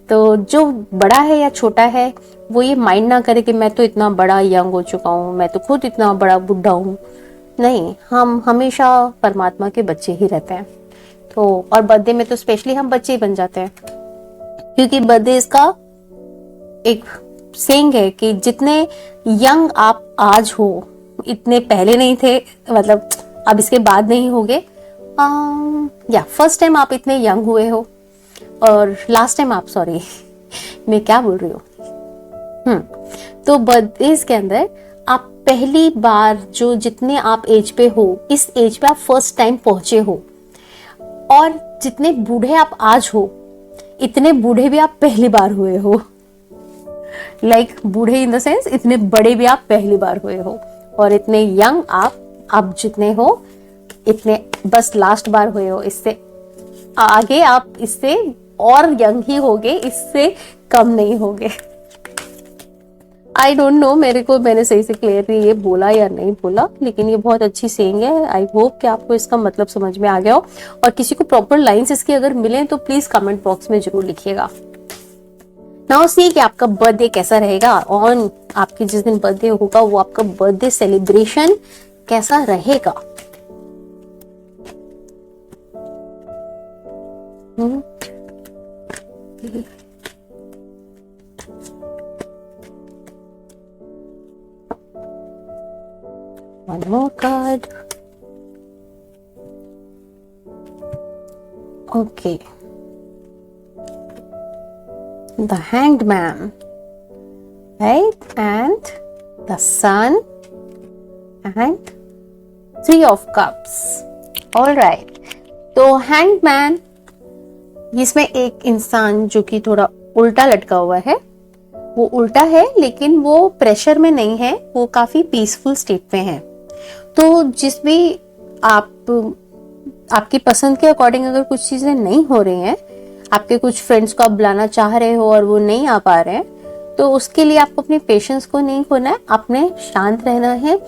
तो जो बड़ा है या छोटा है, वो ये माइंड ना करे कि मैं तो इतना बड़ा यंग हो चुका हूँ, मैं तो खुद इतना बड़ा बुढ़ा हूँ। नहीं, हम हमेशा परमात्मा के बच्चे ही रहते हैं। तो और बर्थडे में तो स्पेशली हम बच्चे ही बन जाते हैं, क्योंकि बर्थडे इसका एक सेइंग है कि जितने यंग आप आज हो, इतने पहले नहीं थे, मतलब अब इसके बाद नहीं होगे। या फर्स्ट टाइम आप इतने यंग हुए हो, और लास्ट टाइम आप, सॉरी मैं क्या बोल रही हूँ। तो बर्थडेज के अंदर आप पहली बार जो जितने आप एज पे हो, इस एज पे आप फर्स्ट टाइम पहुंचे हो, और जितने बूढ़े आप आज हो, इतने बूढ़े भी आप पहली बार हुए हो। लाइक बूढ़े इन द सेंस इतने बड़े भी आप पहली बार हुए हो, और इतने यंग आप जितने हो इतने बस लास्ट बार हुए हो। इससे आगे आप इससे और यंग ही होगे, इससे कम नहीं होगे। आई डोंट नो मैंने सही से क्लियरली ये बोला या नहीं बोला, लेकिन ये बहुत अच्छी सेइंग है। आई होप कि आपको इसका मतलब समझ में आ गया हो, और किसी को प्रॉपर लाइंस इसकी अगर मिले तो प्लीज कमेंट बॉक्स में जरूर लिखिएगा। नाउ सी कि आपका बर्थडे कैसा रहेगा, ऑन आपकी जिस दिन बर्थडे होगा वो आपका बर्थडे सेलिब्रेशन कैसा रहेगा। One more card. Okay. The Hanged Man, right? And the Sun and Three of Cups. All right. तो Hanged Man, इसमें एक इंसान जो कि थोड़ा उल्टा लटका हुआ है, वो उल्टा है लेकिन वो प्रेशर में नहीं है, वो काफी पीसफुल स्टेट पे है। तो जिस भी आपकी पसंद के अकॉर्डिंग अगर कुछ चीजें नहीं हो रही हैं, आपके कुछ फ्रेंड्स को आप बुलाना चाह रहे हो और वो नहीं आ पा रहे हैं, तो उसके लिए आपको अपने पेशेंस को नहीं खोना है, आपने शांत रहना है।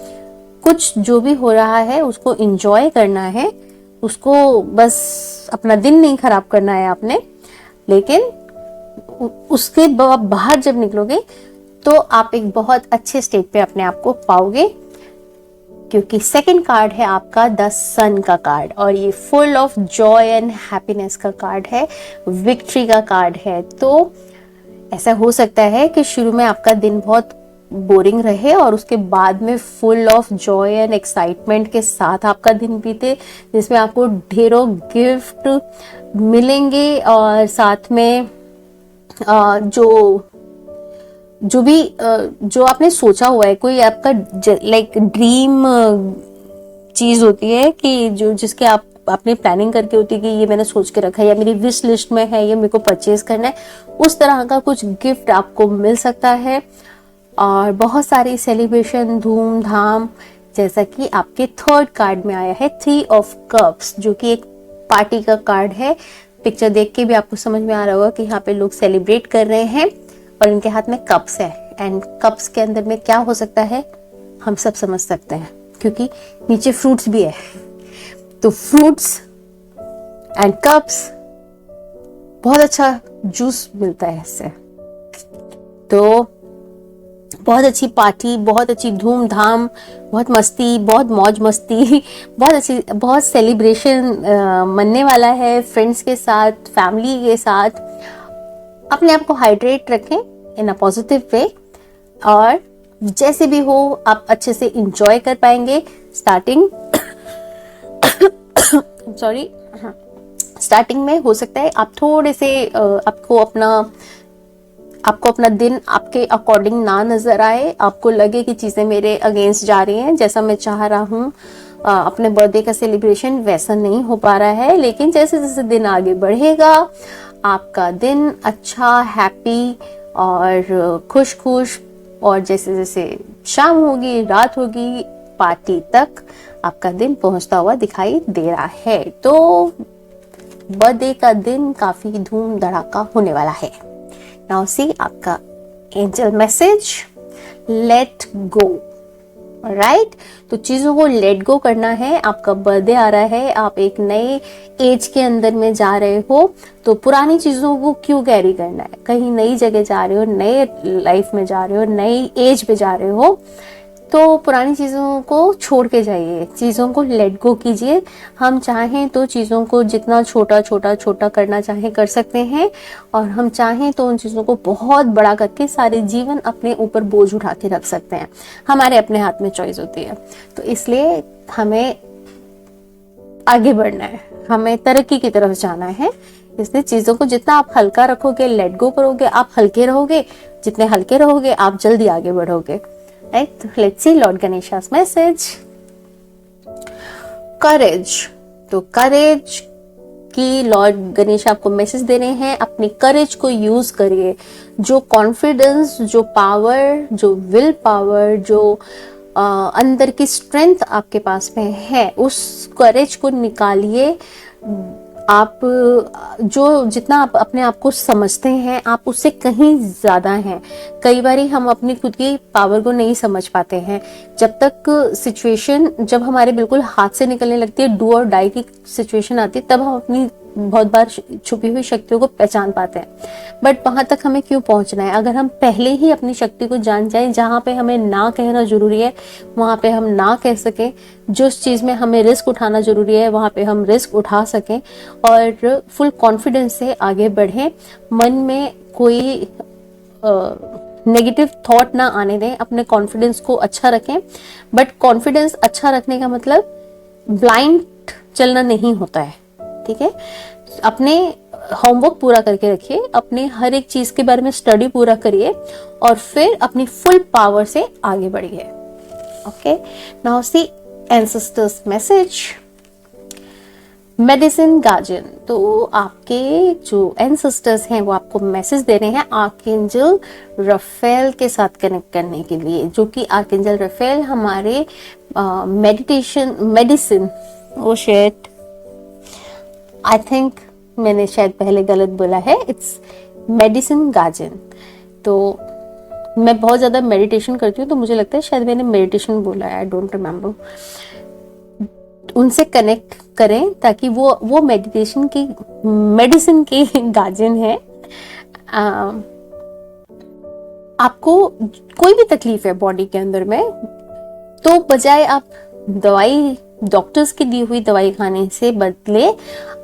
कुछ जो भी हो रहा है उसको एंजॉय करना है, उसको बस अपना दिन नहीं खराब करना है आपने। लेकिन उसके बाहर जब निकलोगे तो आप एक बहुत अच्छे स्टेट पे अपने आप को पाओगे, क्योंकि सेकंड कार्ड है आपका द सन का कार्ड, और ये full of Joy and happiness का कार्ड है, विक्ट्री का कार्ड है। तो ऐसा हो सकता है कि शुरू में आपका दिन बहुत बोरिंग रहे और उसके बाद में full of Joy and excitement के साथ आपका दिन बीते, जिसमें आपको ढेरों गिफ्ट मिलेंगे, और साथ में जो आपने सोचा हुआ है, कोई आपका लाइक ड्रीम चीज होती है कि जिसके आपने प्लानिंग करके होती है कि ये मैंने सोच के रखा है या मेरी विश लिस्ट में है, ये मेरे को परचेज करना है, उस तरह का कुछ गिफ्ट आपको मिल सकता है। और बहुत सारी सेलिब्रेशन, धूमधाम, जैसा कि आपके थर्ड कार्ड में आया है थ्री ऑफ कप्स, जो कि एक पार्टी का कार्ड है। पिक्चर देख के भी आपको समझ में आ रहा होगा कि यहाँ पे लोग सेलिब्रेट कर रहे हैं और इनके हाथ में कप्स है, एंड कप्स के अंदर में क्या हो सकता है हम सब समझ सकते हैं, क्योंकि नीचे फ्रूट्स भी है। तो फ्रूट्स एंड कप्स, बहुत अच्छा जूस मिलता है इससे। तो बहुत अच्छी पार्टी, बहुत अच्छी धूमधाम, बहुत मस्ती, बहुत मौज मस्ती, बहुत अच्छी, बहुत सेलिब्रेशन मनने वाला है फ्रेंड्स के साथ, फैमिली के साथ। अपने आप को हाइड्रेट रखें इन अ पॉजिटिव वे, और जैसे भी हो आप अच्छे से इंजॉय कर पाएंगे। स्टार्टिंग में हो सकता है आप थोड़े से आपको अपना दिन आपके अकॉर्डिंग ना नजर आए, आपको लगे कि चीजें मेरे अगेंस्ट जा रही हैं, जैसा मैं चाह रहा हूँ अपने बर्थडे का सेलिब्रेशन वैसा नहीं हो पा रहा है। लेकिन जैसे जैसे दिन आगे बढ़ेगा, आपका दिन अच्छा, हैप्पी और खुश, और जैसे जैसे शाम होगी, रात होगी, पार्टी तक आपका दिन पहुंचता हुआ दिखाई दे रहा है। तो बर्थडे का दिन काफी धूम धड़ाका होने वाला है। नाउ सी आपका angel message, let go. Right, तो चीजों को लेट गो करना है। आपका बर्थडे आ रहा है, आप एक नए एज के अंदर में जा रहे हो, तो पुरानी चीजों को क्यों कैरी करना है। कहीं नई जगह जा रहे हो, नए लाइफ में जा रहे हो, नई एज पे जा रहे हो, तो पुरानी चीजों को छोड़ के जाइए, चीजों को लेट गो कीजिए। हम चाहें तो चीजों को जितना छोटा करना चाहें कर सकते हैं, और हम चाहें तो उन चीजों को बहुत बड़ा करके सारे जीवन अपने ऊपर बोझ उठा के रख सकते हैं। हमारे अपने हाथ में चॉइस होती है। तो इसलिए हमें आगे बढ़ना है, हमें तरक्की की तरफ जाना है। इसलिए चीजों को जितना आप हल्का रखोगे, लेट गो करोगे, आप हल्के रहोगे, जितने हल्के रहोगे आप जल्दी आगे बढ़ोगे। Right? Let's see Lord Ganesha's message. करेज, तो करेज कि लॉर्ड गणेश आपको मैसेज दे रहे हैं, अपने करेज को यूज करिए। जो कॉन्फिडेंस, जो पावर, जो विल पावर, जो अंदर की स्ट्रेंथ आपके पास में है, उस करेज को निकालिए। आप जो जितना आप अपने आप को समझते हैं, आप उससे कहीं ज्यादा हैं। कई बार हम अपनी खुद की पावर को नहीं समझ पाते हैं। जब तक सिचुएशन, जब हमारे बिल्कुल हाथ से निकलने लगती है, डू और डाई की सिचुएशन आती है, तब हम अपनी बहुत बार छुपी हुई शक्तियों को पहचान पाते हैं। बट वहां तक हमें क्यों पहुंचना है? अगर हम पहले ही अपनी शक्ति को जान जाए, जहां पे हमें ना कहना जरूरी है वहां पे हम ना कह सकें, जिस चीज में हमें रिस्क उठाना जरूरी है वहां पे हम रिस्क उठा सकें, और फुल कॉन्फिडेंस से आगे बढ़ें। मन में कोई नेगेटिव थॉट ना आने दें, अपने कॉन्फिडेंस को अच्छा रखें। बट कॉन्फिडेंस अच्छा रखने का मतलब ब्लाइंड चलना नहीं होता है, ठीक है? अपने होमवर्क पूरा करके रखिए, अपने हर एक चीज के बारे में स्टडी पूरा करिए, और फिर अपनी फुल पावर से आगे बढ़िए। ओके, नाउ सी एंसेस्टर्स मैसेज। मेडिसिन गार्जियन, तो आपके जो एंसेस्टर्स हैं वो आपको मैसेज दे रहे हैं आर्कएंजल रफेल के साथ कनेक्ट करने के लिए, जो कि आर्कएंजल रफेल हमारे medicine, oh shit, I think मैंने शायद पहले गलत बोला है, इट्स मेडिसिन गार्जियन। तो मैं बहुत ज्यादा मेडिटेशन करती हूँ, तो मुझे लगता है शायद मैंने मेडिटेशन बोला है, आई डोंट रिमेम्बर। उनसे कनेक्ट करें ताकि वो मेडिटेशन की, मेडिसिन के गार्जियन है। आपको कोई भी तकलीफ है बॉडी के अंदर में, तो बजाय आप दवाई, डॉक्टर्स की दी हुई दवाई खाने से बदले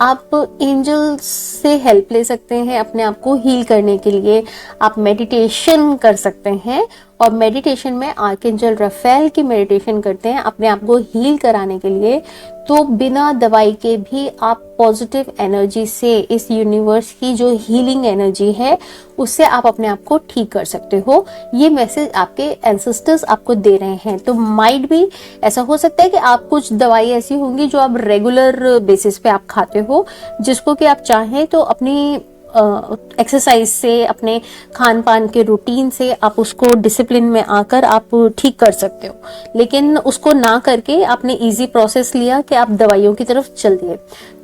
आप एंजल्स से हेल्प ले सकते हैं अपने आप को हील करने के लिए। आप मेडिटेशन कर सकते हैं, और मेडिटेशन में आर्कएंजल रफेल की मेडिटेशन करते हैं अपने आप को हील कराने के लिए। तो बिना दवाई के भी आप पॉजिटिव एनर्जी से, इस यूनिवर्स की जो हीलिंग एनर्जी है उससे आप अपने आप को ठीक कर सकते हो। ये मैसेज आपके एंसेस्टर्स आपको दे रहे हैं। तो माइट भी ऐसा हो सकता है कि आप कुछ दवाई ऐसी होंगी जो आप रेगुलर बेसिस पे आप खाते हो, जिसको कि आप चाहें तो अपनी एक्सरसाइज से, अपने खान पान के रूटीन से आप उसको डिसिप्लिन में आकर आप ठीक कर सकते हो। लेकिन उसको ना करके आपने इजी प्रोसेस लिया कि आप दवाइयों की तरफ चल दिए,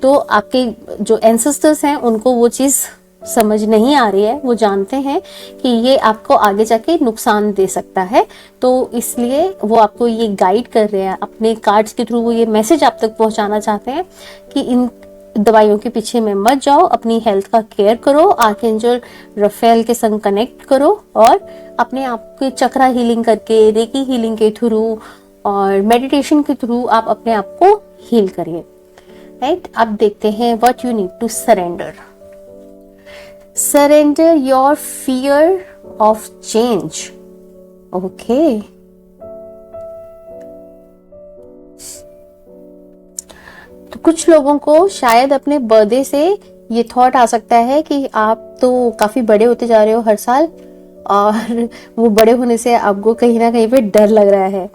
तो आपके जो एंसेस्टर्स हैं उनको वो चीज समझ नहीं आ रही है। वो जानते हैं कि ये आपको आगे जाके नुकसान दे सकता है, तो इसलिए वो आपको ये गाइड कर रहे हैं अपने कार्ड्स के थ्रू। वो ये मैसेज आप तक पहुंचाना चाहते हैं कि इन दवाइयों के पीछे में मत जाओ, अपनी हेल्थ का केयर करो, आर्कएंजल रफेल के संग कनेक्ट करो, और अपने आप के चक्रा हीलिंग करके, रेकी हीलिंग के थ्रू और मेडिटेशन के थ्रू आप अपने आप को हील करिए। राइट, अब देखते हैं what you need to surrender. Surrender your fear of change. Okay, तो कुछ लोगों को शायद अपने बर्थडे से ये थॉट आ सकता है कि आप तो काफी बड़े होते जा रहे हो हर साल, और वो बड़े होने से आपको कहीं ना कहीं पे डर लग रहा है।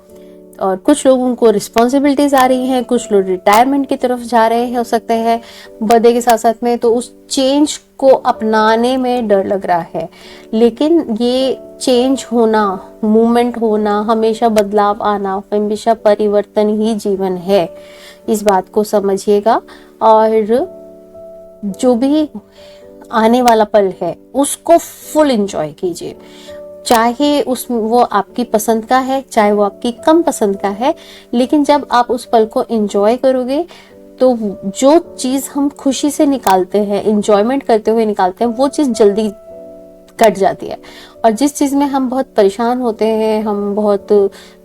और कुछ लोगों को रिस्पॉन्सिबिलिटीज आ रही हैं, कुछ लोग रिटायरमेंट की तरफ जा रहे हैं, हो सकते हैं बर्थडे के साथ साथ में, तो उस चेंज को अपनाने में डर लग रहा है। लेकिन ये चेंज होना, मूवमेंट होना, हमेशा बदलाव आना, हमेशा परिवर्तन ही जीवन है, इस बात को समझिएगा। और जो भी आने वाला पल है उसको फुल एंजॉय कीजिए, चाहे वो आपकी पसंद का है, चाहे वो आपकी कम पसंद का है। लेकिन जब आप उस पल को एंजॉय करोगे तो जो चीज हम खुशी से निकालते हैं, एंजॉयमेंट करते हुए निकालते हैं, वो चीज जल्दी कट जाती है। और जिस चीज में हम बहुत परेशान होते हैं, हम बहुत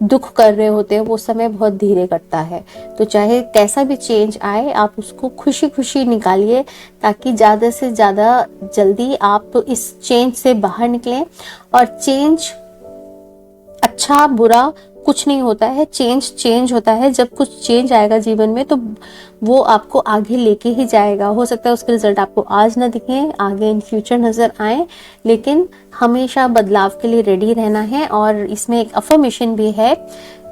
दुख कर रहे होते हैं, वो समय बहुत धीरे कटता है। तो चाहे कैसा भी चेंज आए, आप उसको खुशी खुशी निकालिए, ताकि ज्यादा से ज्यादा जल्दी आप इस चेंज से बाहर निकलें। और चेंज, अच्छा बुरा कुछ नहीं होता है, चेंज होता है। जब कुछ चेंज आएगा जीवन में तो वो आपको आगे लेके ही जाएगा। हो सकता है उसके रिजल्ट आपको आज ना दिखे, आगे इन फ्यूचर नजर आए, लेकिन हमेशा बदलाव के लिए रेडी रहना है। और इसमें एक अफर्मेशन भी है,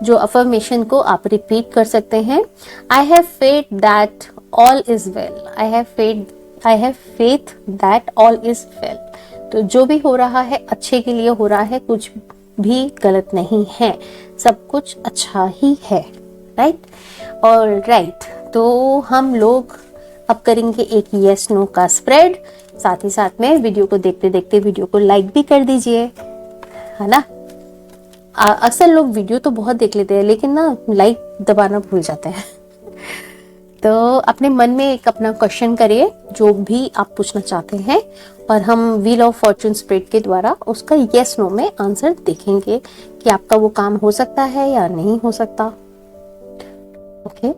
जो अफर्मेशन को आप रिपीट कर सकते हैं। I have faith that all is well. I have faith that all is well. तो जो भी हो रहा है अच्छे के लिए हो रहा है, कुछ भी गलत नहीं है, सब कुछ अच्छा ही है, राइट? और राइट, तो हम लोग अब करेंगे एक यस नो का स्प्रेड। साथ ही साथ में वीडियो को देखते देखते वीडियो को लाइक भी कर दीजिए, है ना? अक्सर लोग वीडियो तो बहुत देख लेते हैं लेकिन ना लाइक दबाना भूल जाते हैं। तो अपने मन में एक अपना क्वेश्चन करिए जो भी आप पूछना चाहते हैं, और हम व्हील ऑफ फॉर्चून स्प्रेड के द्वारा उसका यस नो में आंसर देखेंगे कि आपका वो काम हो सकता है या नहीं हो सकता। ओके,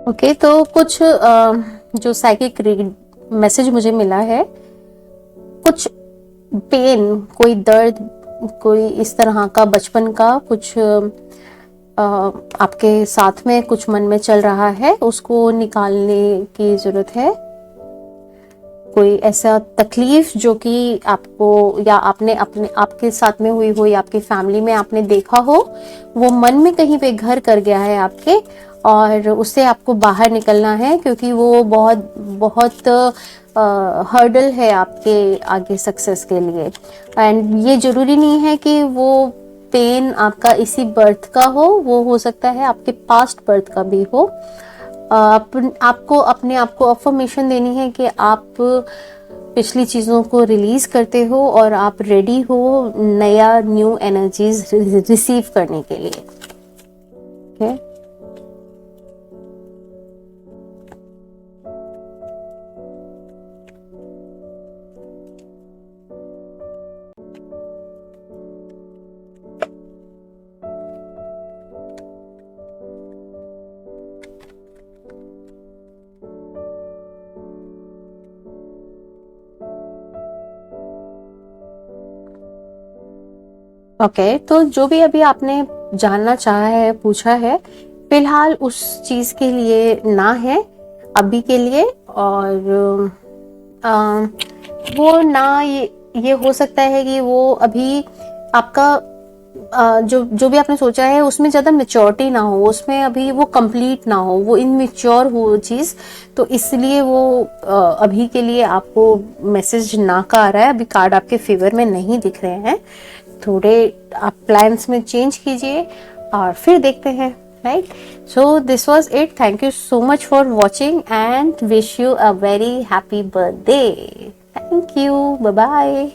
ओके, तो कुछ जो साइकिक मैसेज मुझे मिला है, कुछ पेन, कोई दर्द, कोई इस तरह का बचपन का कुछ आपके साथ में कुछ मन में चल रहा है, उसको निकालने की जरूरत है। कोई ऐसा तकलीफ जो कि आपको या आपने अपने आपके साथ में हुई हो या आपकी फैमिली में आपने देखा हो, वो मन में कहीं पे घर कर गया है आपके, और उससे आपको बाहर निकलना है, क्योंकि वो बहुत बहुत हर्डल है आपके आगे सक्सेस के लिए। एंड ये जरूरी नहीं है कि वो पेन आपका इसी बर्थ का हो सकता है आपके पास्ट बर्थ का भी हो। आपको अपने आप को अफर्मेशन देनी है कि आप पिछली चीजों को रिलीज करते हो और आप रेडी हो नया न्यू एनर्जीज रिसीव करने के लिए। ओके, ओके, तो जो भी अभी आपने जानना चाहा है, पूछा है, फिलहाल उस चीज के लिए ना है अभी के लिए। और वो ना, ये हो सकता है कि वो अभी आपका जो भी आपने सोचा है उसमें ज्यादा मेच्योरिटी ना हो, उसमें अभी वो कंप्लीट ना हो, वो इनमेच्योर हो चीज, तो इसलिए वो अभी के लिए आपको मैसेज ना का आ रहा है। अभी कार्ड आपके फेवर में नहीं दिख रहे हैं, थोड़े आप प्लान्स में चेंज कीजिए और फिर देखते हैं, right? So this was it. Thank you so much for watching and wish you a very happy birthday. Thank you, bye bye.